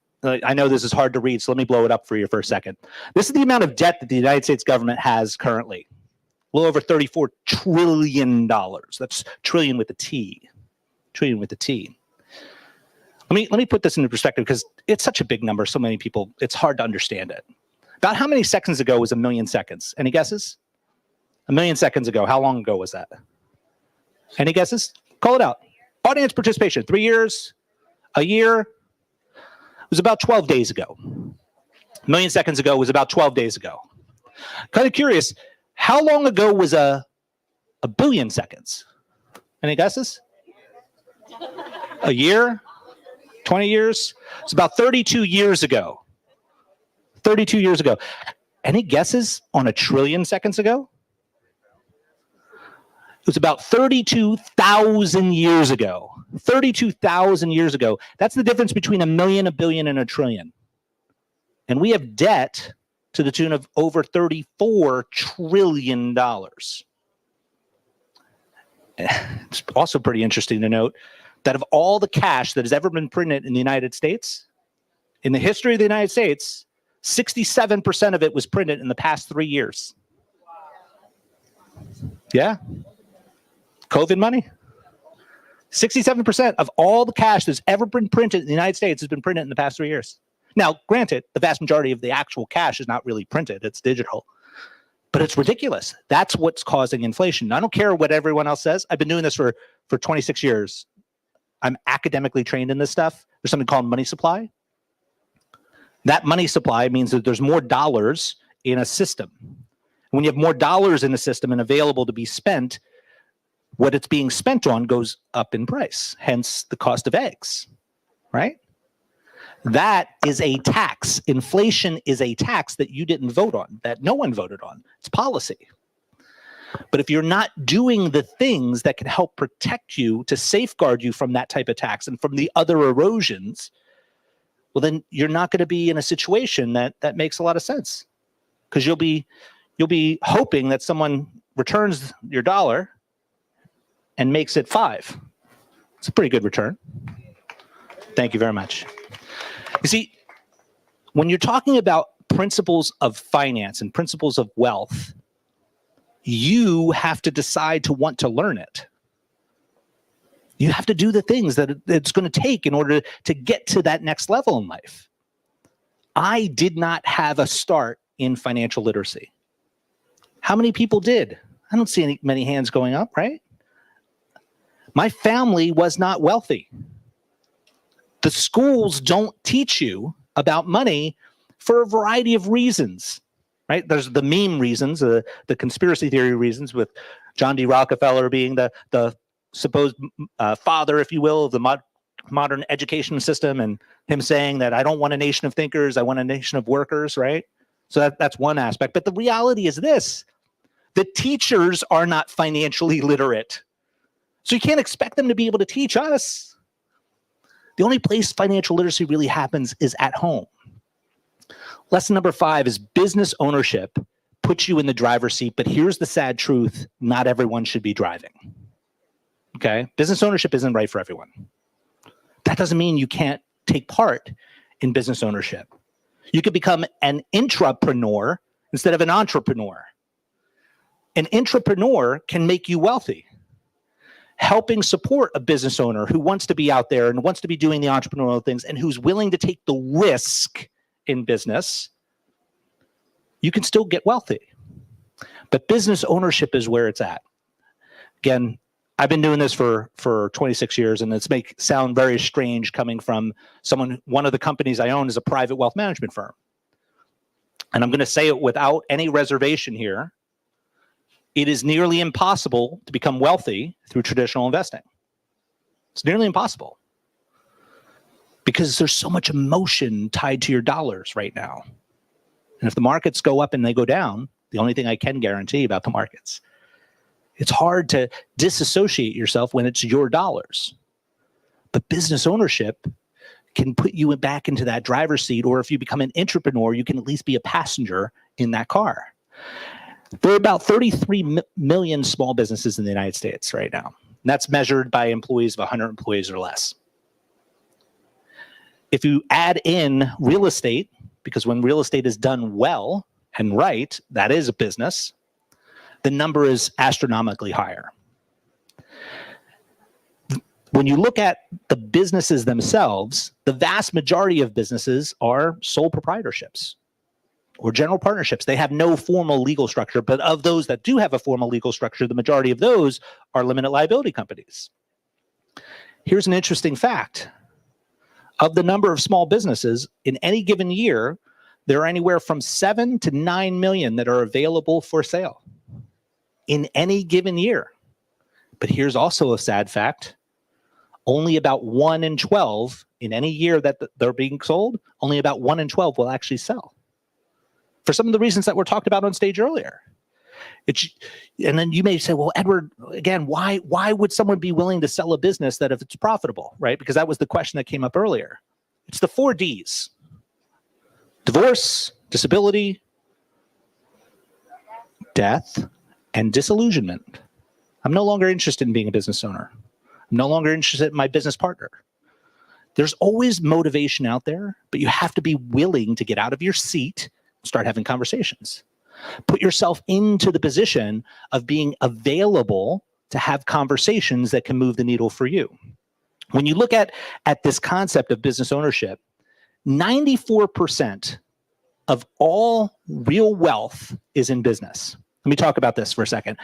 know this is hard to read, so let me blow it up for you for a second. This is the amount of debt that the United States government has currently. A little over $34 trillion. That's trillion with a T. Trillion with a T. Let me put this into perspective because it's such a big number. So many people, it's hard to understand it. About how many seconds ago was 1 million seconds? Any guesses? 1 million seconds ago. How long ago was that? Any guesses? Call it out. Audience participation. 3 years? A year? It was about 12 days ago. 1 million seconds ago was about 12 days ago. Kind of curious. How long ago was a billion seconds? Any guesses? A year? 20 years? It's about 32 years ago. 32 years ago. Any guesses on 1 trillion seconds ago? It was about 32,000 years ago. 32,000 years ago. That's the difference between 1 million, a billion, and 1 trillion. And we have debt to the tune of over $34 trillion. It's also pretty interesting to note that of all the cash that has ever been printed in the United States, in the history of the United States, 67% of it was printed in the past 3 years. Yeah. COVID money. 67% of all the cash that's ever been printed in the United States has been printed in the past 3 years. Now, granted, the vast majority of the actual cash is not really printed. It's digital. But it's ridiculous. That's what's causing inflation. I don't care what everyone else says. I've been doing this for 26 years. I'm academically trained in this stuff. There's something called money supply. That money supply means that there's more dollars in a system. When you have more dollars in a system and available to be spent, what it's being spent on goes up in price, hence the cost of eggs, right? That is a tax. Inflation is a tax that you didn't vote on, that no one voted on. It's policy. But if you're not doing the things that can help protect you to safeguard you from that type of tax and from the other erosions, well, then you're not going to be in a situation that makes a lot of sense, because you'll be hoping that someone returns your dollar and makes it 5. It's a pretty good return. Thank you very much. You see, when you're talking about principles of finance and principles of wealth, you have to decide to want to learn it. You have to do the things that it's going to take in order to get to that next level in life. I did not have a start in financial literacy. How many people did? I don't see many hands going up, right? My family was not wealthy. The schools don't teach you about money for a variety of reasons, right? There's the meme reasons, the conspiracy theory reasons, with John D. Rockefeller being the supposed father, if you will, of the modern education system, and him saying that I don't want a nation of thinkers, I want a nation of workers, right? So that's one aspect. But the reality is this: the teachers are not financially literate. So you can't expect them to be able to teach us. The only place financial literacy really happens is at home. Lesson number 5 is business ownership puts you in the driver's seat, but here's the sad truth: not everyone should be driving. Okay? Business ownership isn't right for everyone. That doesn't mean you can't take part in business ownership. You could become an intrapreneur instead of an entrepreneur. An intrapreneur can make you wealthy. Helping support a business owner who wants to be out there and wants to be doing the entrepreneurial things and who's willing to take the risk in business, you can still get wealthy. But business ownership is where it's at. Again, I've been doing this for 26 years, and it's sound very strange coming from one of the companies I own is a private wealth management firm. And I'm going to say it without any reservation here. It is nearly impossible to become wealthy through traditional investing. It's nearly impossible because there's so much emotion tied to your dollars right now. And if the markets go up and they go down, the only thing I can guarantee about the markets, it's hard to disassociate yourself when it's your dollars. But business ownership can put you back into that driver's seat, or if you become an entrepreneur, you can at least be a passenger in that car. There are about 33 million small businesses in the United States right now. And that's measured by employees of 100 employees or less. If you add in real estate, because when real estate is done well and right, that is a business, the number is astronomically higher. When you look at the businesses themselves, the vast majority of businesses are sole proprietorships or general partnerships. They have no formal legal structure, but of those that do have a formal legal structure, the majority of those are limited liability companies. Here's an interesting fact. Of the number of small businesses in any given year, there are anywhere from 7 to 9 million that are available for sale in any given year. But here's also a sad fact. Only about 1 in 12 in any year that they're being sold, only about 1 in 12 will actually sell. For some of the reasons that were talked about on stage earlier. And then you may say, well, Edward, again, why would someone be willing to sell a business that if it's profitable, right? Because that was the question that came up earlier. It's the 4 Ds: divorce, disability, death, and disillusionment. I'm no longer interested in being a business owner. I'm no longer interested in my business partner. There's always motivation out there, but you have to be willing to get out of your seat and start having conversations. Put yourself into the position of being available to have conversations that can move the needle for you. When you look at this concept of business ownership, 94% of all real wealth is in business. Let me talk about this for a second.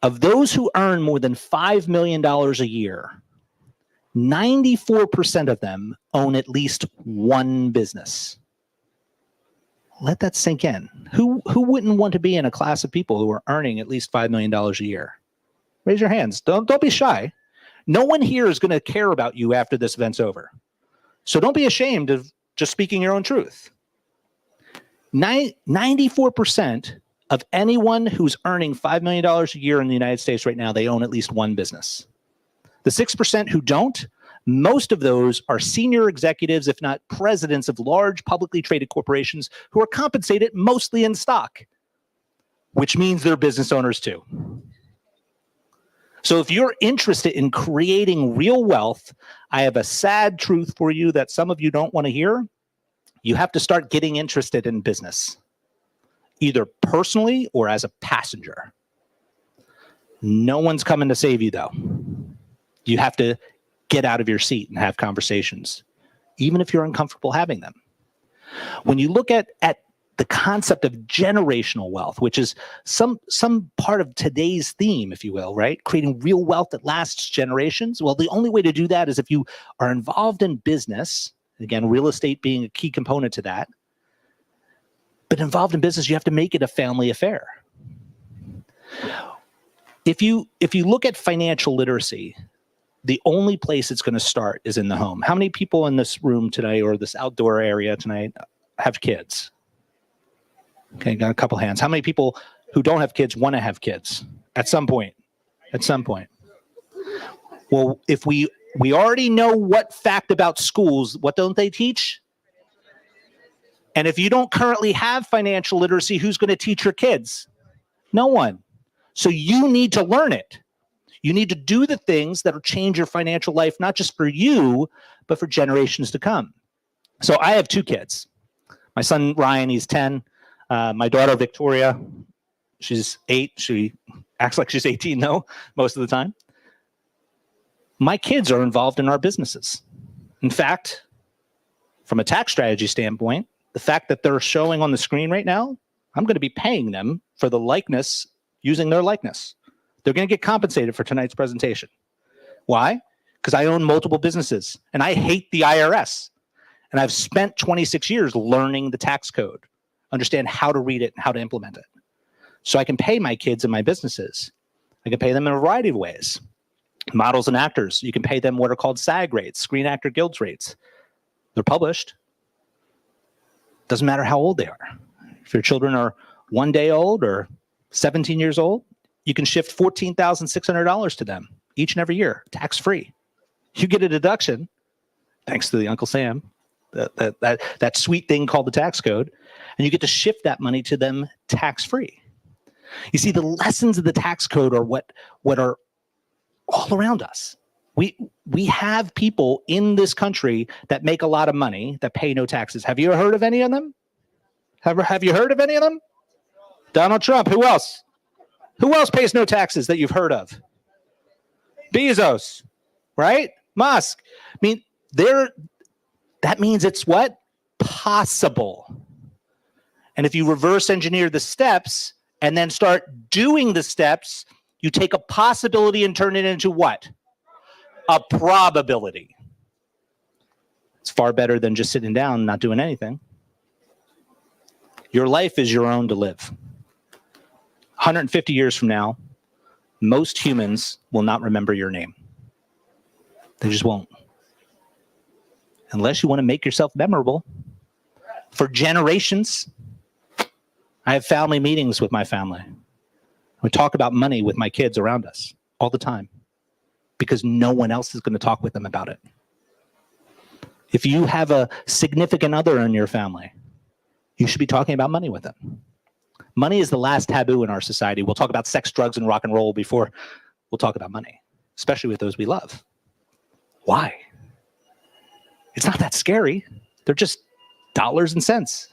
Of those who earn more than $5 million a year, 94% of them own at least one business. Let that sink in. Who wouldn't want to be in a class of people who are earning at least $5 million a year? Raise your hands. Don't be shy. No one here is going to care about you after this event's over. So don't be ashamed of just speaking your own truth. 94% of anyone who's earning $5 million a year in the United States right now, they own at least one business. The 6% who don't, most of those are senior executives, if not presidents of large publicly traded corporations who are compensated mostly in stock, which means they're business owners too. So if you're interested in creating real wealth, I have a sad truth for you that some of you don't want to hear. You have to start getting interested in business, either personally or as a passenger. No one's coming to save you though. You have to get out of your seat and have conversations, even if you're uncomfortable having them. When you look at the concept of generational wealth, which is some part of today's theme, if you will, right? Creating real wealth that lasts generations. Well, the only way to do that is if you are involved in business, again, real estate being a key component to that. But involved in business, you have to make it a family affair. If you look at financial literacy, the only place it's going to start is in the home. How many people in this room today or this outdoor area tonight have kids? Okay, got a couple hands. How many people who don't have kids want to have kids at some point? At some point. Well, if we already know what fact about schools, what don't they teach? And if you don't currently have financial literacy, who's going to teach your kids? No one. So you need to learn it. You need to do the things that will change your financial life, not just for you, but for generations to come. So I have two kids. My son, Ryan, he's 10. My daughter, Victoria, she's 8. She acts like she's 18, though, most of the time. My kids are involved in our businesses. In fact, from a tax strategy standpoint, the fact that they're showing on the screen right now, I'm going to be paying them for the likeness using their likeness. They're going to get compensated for tonight's presentation. Why? Because I own multiple businesses and I hate the IRS. And I've spent 26 years learning the tax code, understand how to read it and how to implement it. So I can pay my kids in my businesses. I can pay them in a variety of ways. Models and actors, you can pay them what are called SAG rates, Screen Actor Guilds rates. They're published. Doesn't matter how old they are. If your children are 1 day old or 17 years old, you can shift $14,600 to them each and every year, tax-free. You get a deduction, thanks to the Uncle Sam, that sweet thing called the tax code, and you get to shift that money to them tax-free. You see, the lessons of the tax code are what are all around us. We have people in this country that make a lot of money that pay no taxes. Have you heard of any of them? Have you heard of any of them? Donald Trump. Who else? Who else pays no taxes that you've heard of? Bezos, right? Musk. I mean, that means it's what? Possible. And if you reverse engineer the steps and then start doing the steps, you take a possibility and turn it into what? A probability. It's far better than just sitting down and not doing anything. Your life is your own to live. 150 years from now, most humans will not remember your name. They just won't. Unless you want to make yourself memorable for generations. I have family meetings with my family. We talk about money with my kids around us all the time because no one else is going to talk with them about it. If you have a significant other in your family, you should be talking about money with them. Money is the last taboo in our society. We'll talk about sex, drugs, and rock and roll before we'll talk about money, especially with those we love. Why? It's not that scary. They're just dollars and cents.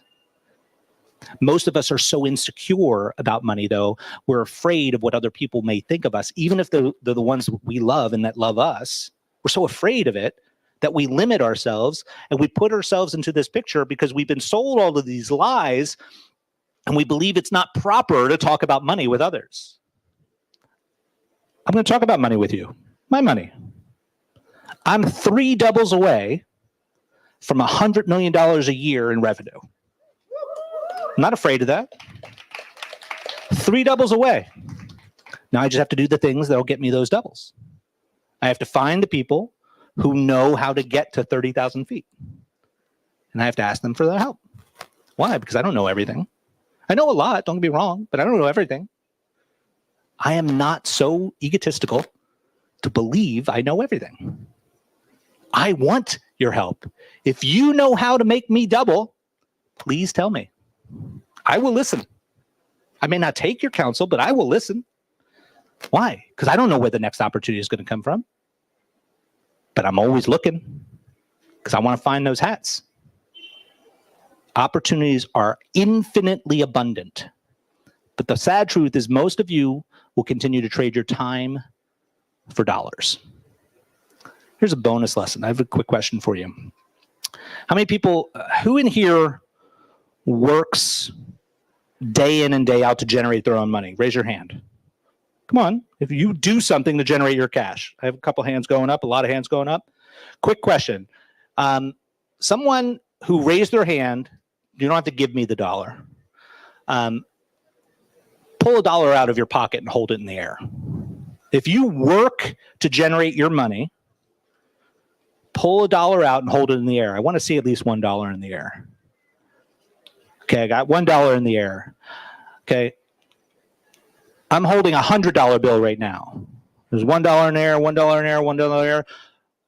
Most of us are so insecure about money, though. We're afraid of what other people may think of us, even if they're the ones we love and that love us. We're so afraid of it that we limit ourselves and we put ourselves into this picture because we've been sold all of these lies and we believe it's not proper to talk about money with others. I'm going to talk about money with you. My money. I'm 3 doubles away from $100 million a year in revenue. I'm not afraid of that. 3 doubles away. Now I just have to do the things that'll get me those doubles. I have to find the people who know how to get to 30,000 feet. And I have to ask them for their help. Why? Because I don't know everything. I know a lot, don't get me wrong, but I don't know everything. I am not so egotistical to believe I know everything. I want your help. If you know how to make me double, please tell me. I will listen. I may not take your counsel, but I will listen. Why? Because I don't know where the next opportunity is going to come from. But I'm always looking because I want to find those hats. Opportunities are infinitely abundant. But the sad truth is most of you will continue to trade your time for dollars. Here's a bonus lesson. I have a quick question for you. How many people, who in here works day in and day out to generate their own money? Raise your hand. Come on, if you do something to generate your cash. I have a couple hands going up, a lot of hands going up. Quick question. Someone who raised their hand, you don't have to give me the dollar. Pull a dollar out of your pocket and hold it in the air. If you work to generate your money, pull a dollar out and hold it in the air. I want to see at least $1 in the air. Okay, I got $1 in the air. Okay. I'm holding a $100 bill right now. There's $1 in the air, $1 in the air, $1 in the air.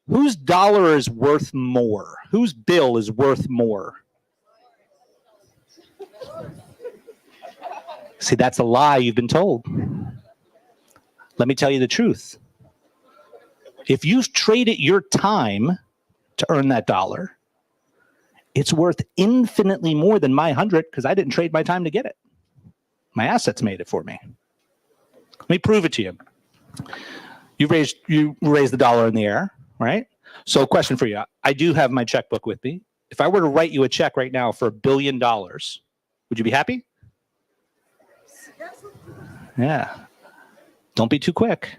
Whose dollar is worth more? Whose bill is worth more? See, that's a lie you've been told. Let me tell you the truth. If you've traded your time to earn that dollar, it's worth infinitely more than my 100 because I didn't trade my time to get it. My assets made it for me. Let me prove it to you. You raised the dollar in the air, right? So question for you. I do have my checkbook with me. If I were to write you a check right now for $1 billion, would you be happy? Yeah. Don't be too quick.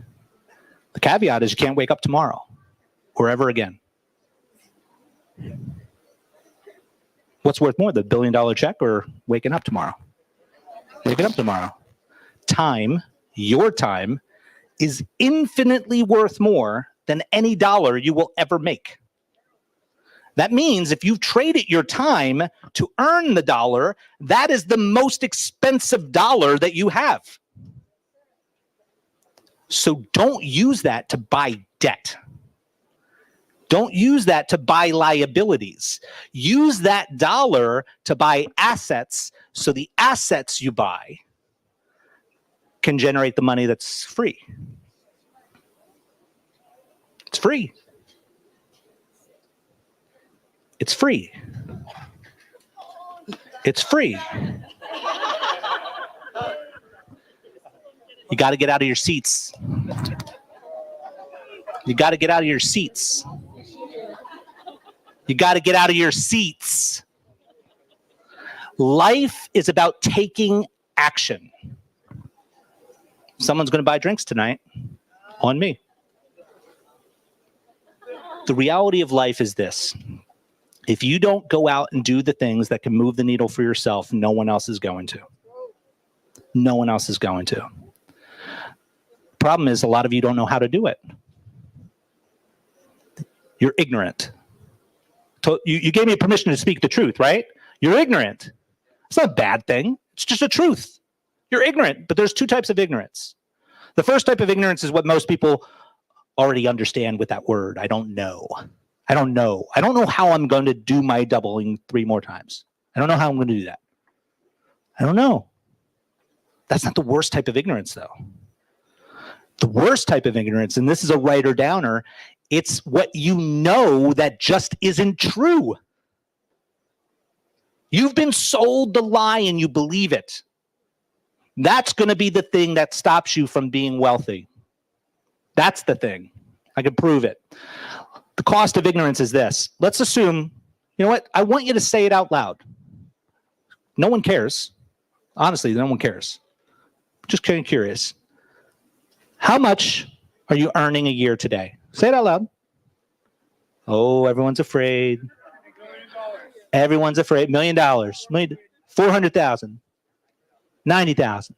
The caveat is you can't wake up tomorrow or ever again. What's worth more, the $1 billion check or waking up tomorrow? Waking up tomorrow. Time, your time, is infinitely worth more than any dollar you will ever make. That means if you've traded your time to earn the dollar, that is the most expensive dollar that you have. So don't use that to buy debt. Don't use that to buy liabilities. Use that dollar to buy assets so the assets you buy can generate the money that's free. It's free. It's free. It's free. You got to get out of your seats. You got to get out of your seats. You got to get out of your seats. Life is about taking action. Someone's going to buy drinks tonight on me. The reality of life is this. If you don't go out and do the things that can move the needle for yourself, no one else is going to. No one else is going to. Problem is, a lot of you don't know how to do it. You're ignorant. You gave me permission to speak the truth, right? You're ignorant. It's not a bad thing. It's just a truth. You're ignorant, but there's two types of ignorance. The first type of ignorance is what most people already understand with that word. I don't know. I don't know. I don't know how I'm going to do my doubling 3 more times. I don't know how I'm going to do that. I don't know. That's not the worst type of ignorance, though. The worst type of ignorance, and this is a writer downer, it's what you know that just isn't true. You've been sold the lie and you believe it. That's going to be the thing that stops you from being wealthy. That's the thing. I can prove it. The cost of ignorance is this. Let's assume, you know what? I want you to say it out loud. No one cares. Honestly, no one cares. Just kind of curious. How much are you earning a year today? Say it out loud. Oh, everyone's afraid. Everyone's afraid. $1 million. 400,000. 90,000.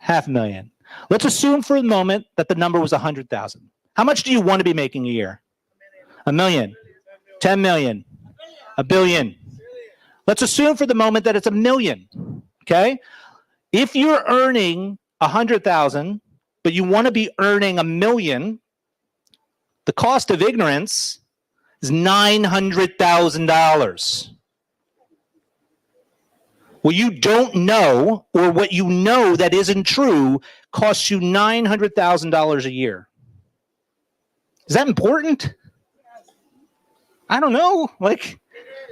$500,000. Let's assume for a moment that the number was 100,000. How much do you want to be making a year? $1 million. 10 million. $1 billion. Let's assume for the moment that it's $1 million. Okay. If you're earning 100,000, but you want to be earning $1 million, the cost of ignorance is $900,000. What you don't know, or what you know that isn't true, costs you $900,000 a year. Is that important? I don't know. Like,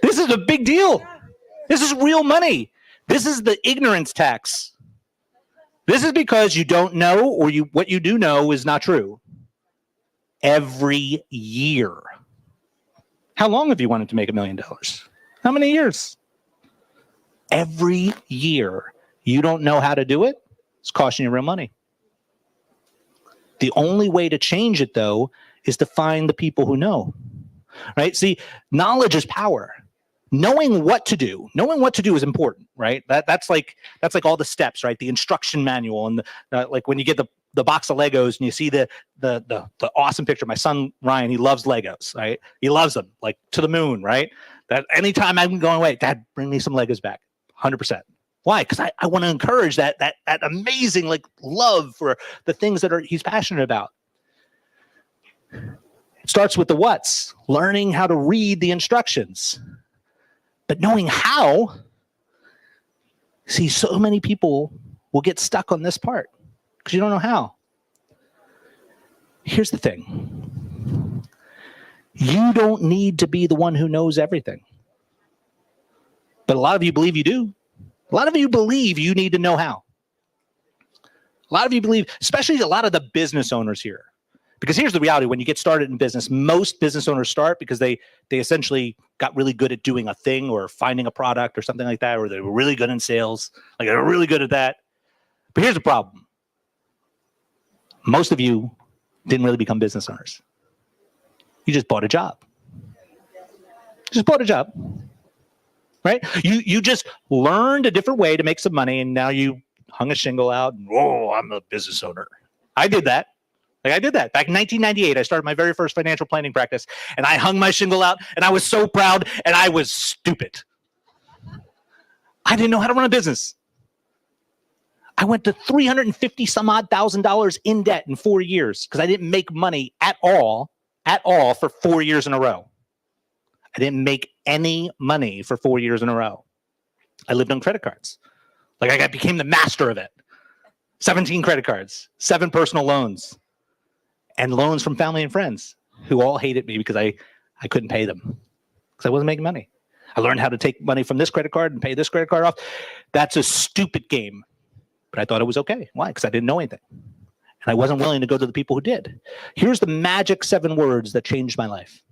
this is a big deal. This is real money. This is the ignorance tax. This is because you don't know, or what you do know is not true. Every year. How long have you wanted to make $1 million? How many years? Every year. You don't know how to do it, it's costing you real money. The only way to change it, though, is to find the people who know. Right? See, knowledge is power. Knowing what to do is important, right? That's like all the steps, right? The instruction manual, and like when you get the box of Legos and you see the awesome picture. My son Ryan, he loves Legos, right? He loves them like to the moon, right? That anytime I'm going away, Dad, bring me some Legos back, 100%. Why? Because I want to encourage that amazing like love for the things that he's passionate about. It starts with the what's, learning how to read the instructions. But knowing how, see, so many people will get stuck on this part because you don't know how. Here's the thing. You don't need to be the one who knows everything. But a lot of you believe you do. A lot of you believe you need to know how. A lot of you believe, especially a lot of the business owners here. Because here's the reality, when you get started in business, most business owners start because they essentially got really good at doing a thing or finding a product or something like that, or they were really good in sales, like they were really good at that. But here's the problem. Most of you didn't really become business owners. You just bought a job. Just bought a job, right? You just learned a different way to make some money, and now you hung a shingle out, and whoa, I'm a business owner. I did that. I did that. Back in 1998, I started my very first financial planning practice, and I hung my shingle out, and I was so proud, and I was stupid. I didn't know how to run a business. I went to $350,000 in debt in 4 years because I didn't make money at all for 4 years in a row. I didn't make any money for 4 years in a row. I lived on credit cards. Like I became the master of it. 17 credit cards, 7 personal loans, and loans from family and friends who all hated me because I couldn't pay them because I wasn't making money. I learned how to take money from this credit card and pay this credit card off. That's a stupid game, but I thought it was okay. Why? Because I didn't know anything. And I wasn't willing to go to the people who did. Here's the magic 7 words that changed my life.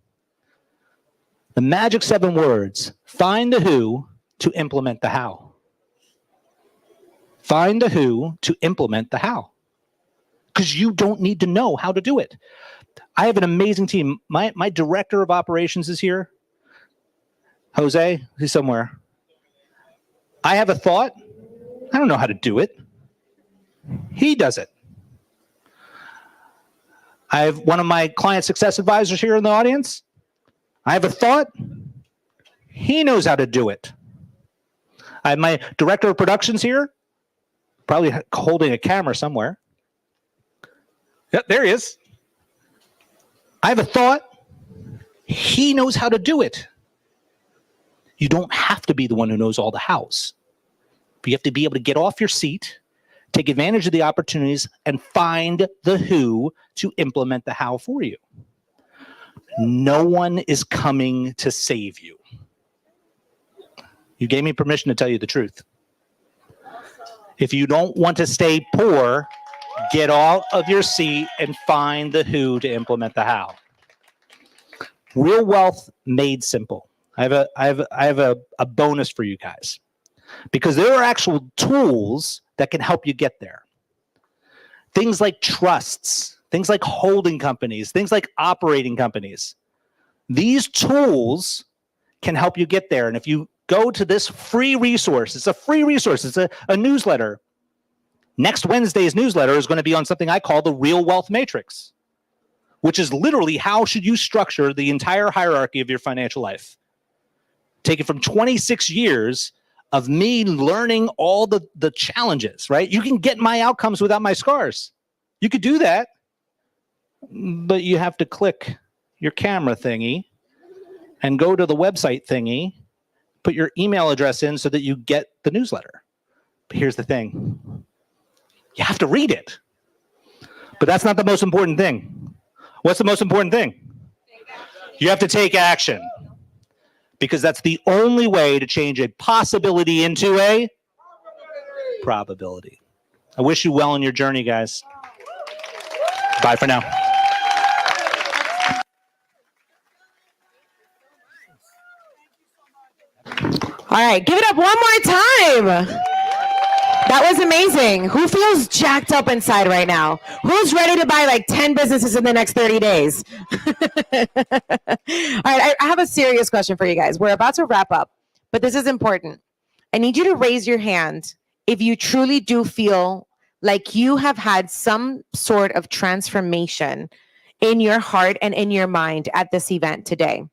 The magic 7 words: find the who to implement the how. Find the who to implement the how. Because you don't need to know how to do it. I have an amazing team. My director of operations is here. Jose, he's somewhere. I have a thought. I don't know how to do it. He does it. I have one of my client success advisors here in the audience. I have a thought. He knows how to do it. I have my director of productions here, probably holding a camera somewhere. Yep, there he is. I have a thought. He knows how to do it. You don't have to be the one who knows all the hows. But you have to be able to get off your seat, take advantage of the opportunities, and find the who to implement the how for you. No one is coming to save you. You gave me permission to tell you the truth. If you don't want to stay poor, get out of your seat and find the who to implement the how. Real wealth made simple. I have a bonus for you guys, because there are actual tools that can help you get there. Things like trusts, things like holding companies, things like operating companies. These tools can help you get there. And if you go to this free resource, it's a free resource, it's a newsletter. Next Wednesday's newsletter is going to be on something I call the Real Wealth Matrix, which is literally how should you structure the entire hierarchy of your financial life. Taken from 26 years of me learning all the challenges, right? You can get my outcomes without my scars. You could do that, but you have to click your camera thingy and go to the website thingy, put your email address in so that you get the newsletter. But here's the thing. You have to read it. But that's not the most important thing. What's the most important thing? You have to take action. Because that's the only way to change a possibility into a probability. I wish you well in your journey, guys. Bye for now. All right, give it up one more time. That was amazing. Who feels jacked up inside right now? Who's ready to buy like 10 businesses in the next 30 days? All right, I have a serious question for you guys. We're about to wrap up, but this is important. I need you to raise your hand if you truly do feel like you have had some sort of transformation in your heart and in your mind at this event today.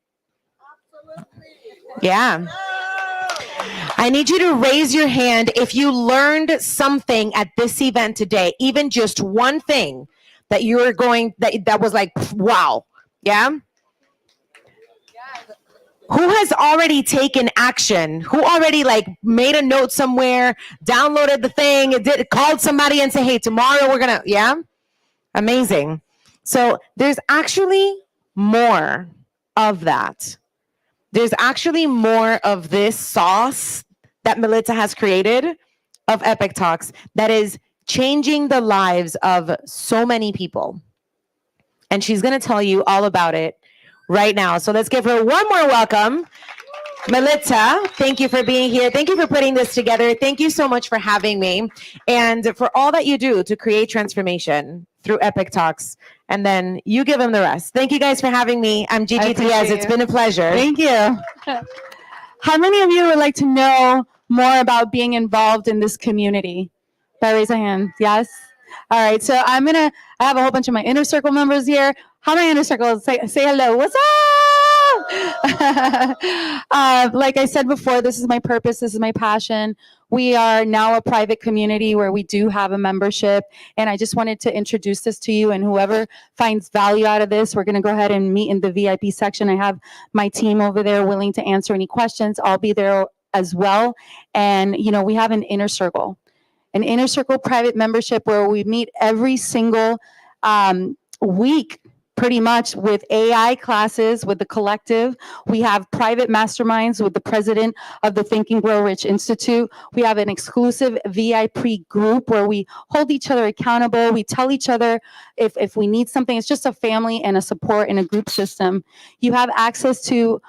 Yeah. I need you to raise your hand if you learned something at this event today, even just one thing that you were that was like, wow. Yeah. Who has already taken action? Who already like made a note somewhere, downloaded the thing, called somebody and say, hey, tomorrow we're gonna, yeah? Amazing. So there's actually more of that. There's actually more of this sauce that Melita has created of Epic Talks that is changing the lives of so many people. And she's going to tell you all about it right now. So let's give her one more welcome. Melita, thank you for being here. Thank you for putting this together. Thank you so much for having me and for all that you do to create transformation through Epic Talks. And then you give them the rest. Thank you guys for having me. I'm Gigi Diaz. It's been a pleasure. Thank you. How many of you would like to know more about being involved in this community? Raise a hand. Yes. All right. So I have a whole bunch of my inner circle members here. How many inner circles? Say hello. What's up? Like I said before, this is my purpose. This is my passion. We are now a private community where we do have a membership. And I just wanted to introduce this to you. And whoever finds value out of this, we're going to go ahead and meet in the VIP section. I have my team over there willing to answer any questions. I'll be there as well. And, you know, we have an inner circle private membership where we meet every single week, pretty much, with AI classes with the collective. We have private masterminds with the president of the Think and Grow Rich Institute. We have an exclusive VIP group where we hold each other accountable. We tell each other if we need something. It's just a family and a support and a group system. You have access to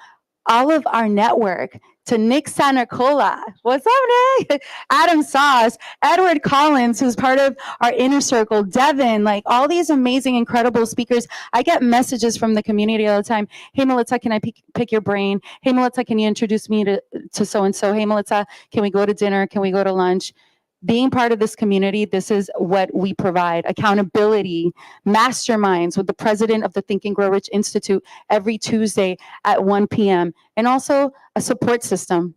all of our network, to Nick Sanacola. What's up, Nick? Adam Sauce, Edward Collins, who's part of our inner circle, Devin, like all these amazing, incredible speakers. I get messages from the community all the time. Hey, Melita, can I pick your brain? Hey, Melita, can you introduce me to so-and-so? Hey, Melita, can we go to dinner? Can we go to lunch? Being part of this community, this is what we provide. Accountability, masterminds with the president of the Think and Grow Rich Institute every Tuesday at 1 p.m. And also a support system.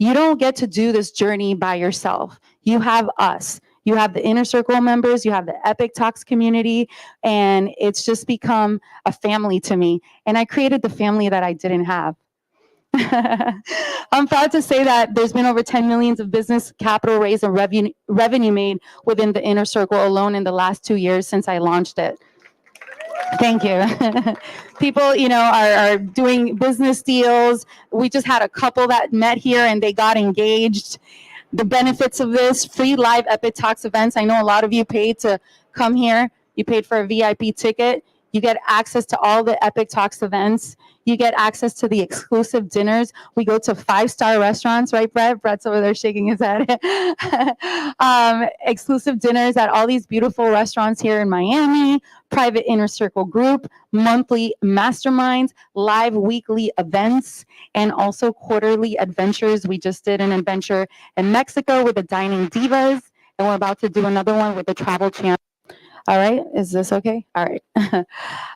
You don't get to do this journey by yourself. You have us. You have the inner circle members, you have the Epic Talks community, and it's just become a family to me. And I created the family that I didn't have. I'm proud to say that there's been over 10 million of business capital raised and revenue made within the inner circle alone in the last 2 years since I launched it. Thank you. People, you know, are doing business deals. We just had a couple that met here and they got engaged. The benefits of this, free live Epic Talks events. I know a lot of you paid to come here. You paid for a VIP ticket. You get access to all the Epic Talks events. You get access to the exclusive dinners. We go to 5-star restaurants, right, Brett? Brett's over there shaking his head. Exclusive dinners at all these beautiful restaurants here in Miami, private inner circle group, monthly masterminds, live weekly events, and also quarterly adventures. We just did an adventure in Mexico with the Dining Divas, and we're about to do another one with the Travel Channel. All right, is this okay? All right.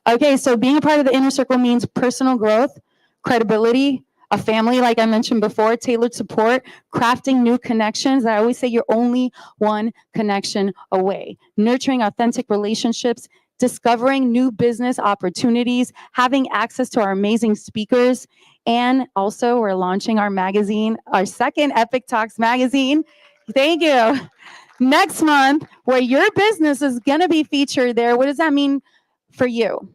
Okay, so being a part of the inner circle means personal growth, credibility, a family, like I mentioned before, tailored support, crafting new connections. I always say you're only one connection away. Nurturing authentic relationships, discovering new business opportunities, having access to our amazing speakers, and also we're launching our magazine, our second Epic Talks magazine. Thank you. Next month, where your business is going to be featured there. What does that mean for you?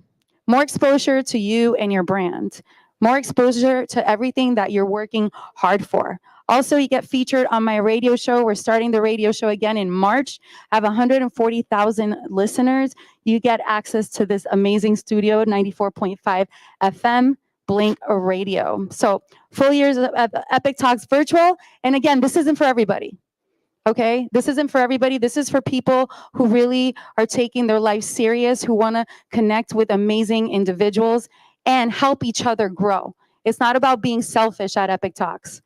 More exposure to you and your brand. More exposure to everything that you're working hard for. Also, you get featured on my radio show. We're starting the radio show again in March. I have 140,000 listeners. You get access to this amazing studio, 94.5 FM, Blink Radio. So full years of Epic Talks virtual. And again, this isn't for everybody. Okay, this isn't for everybody. This is for people who really are taking their life serious, who want to connect with amazing individuals and help each other grow. It's not about being selfish at Epic Talks.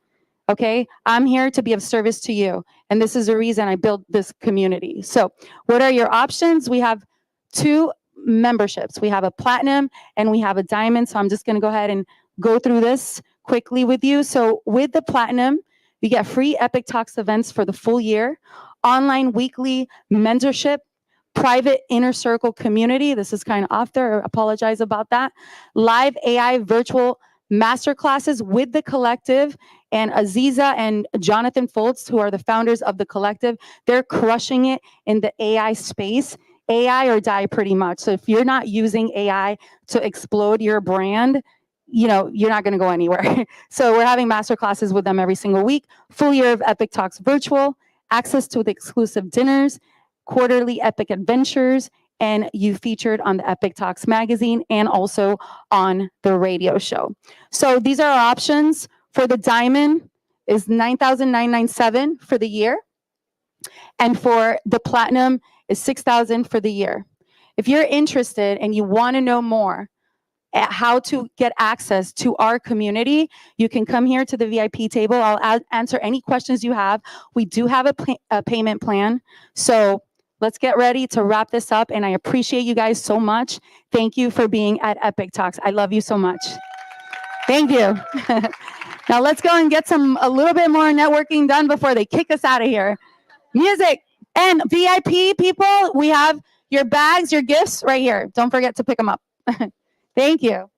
Okay, I'm here to be of service to you. And this is the reason I built this community. So what are your options? We have 2 memberships. We have a platinum and we have a diamond. So I'm just going to go ahead and go through this quickly with you. So with the platinum, you get free Epic Talks events for the full year, online weekly mentorship, private inner circle community. This is kind of off there. I apologize about that. Live AI virtual masterclasses with the collective, and Aziza and Jonathan Foltz, who are the founders of the collective, they're crushing it in the AI space. AI or die pretty much. So if you're not using AI to explode your brand, you're not going to go anywhere. So we're having masterclasses with them every single week. Full year of Epic Talks virtual, access to the exclusive dinners, quarterly Epic Adventures, and you featured on the Epic Talks magazine and also on the radio show. So these are our options. For the diamond is $9,997 for the year. And for the platinum is $6,000 for the year. If you're interested and you want to know more at how to get access to our community, you can come here to the VIP table. I'll answer any questions you have. We do have a payment plan. So let's get ready to wrap this up. And I appreciate you guys so much. Thank you for being at Epic Talks. I love you so much. Thank you. Now let's go and get a little bit more networking done before they kick us out of here. Music and VIP people, we have your bags, your gifts right here. Don't forget to pick them up. Thank you.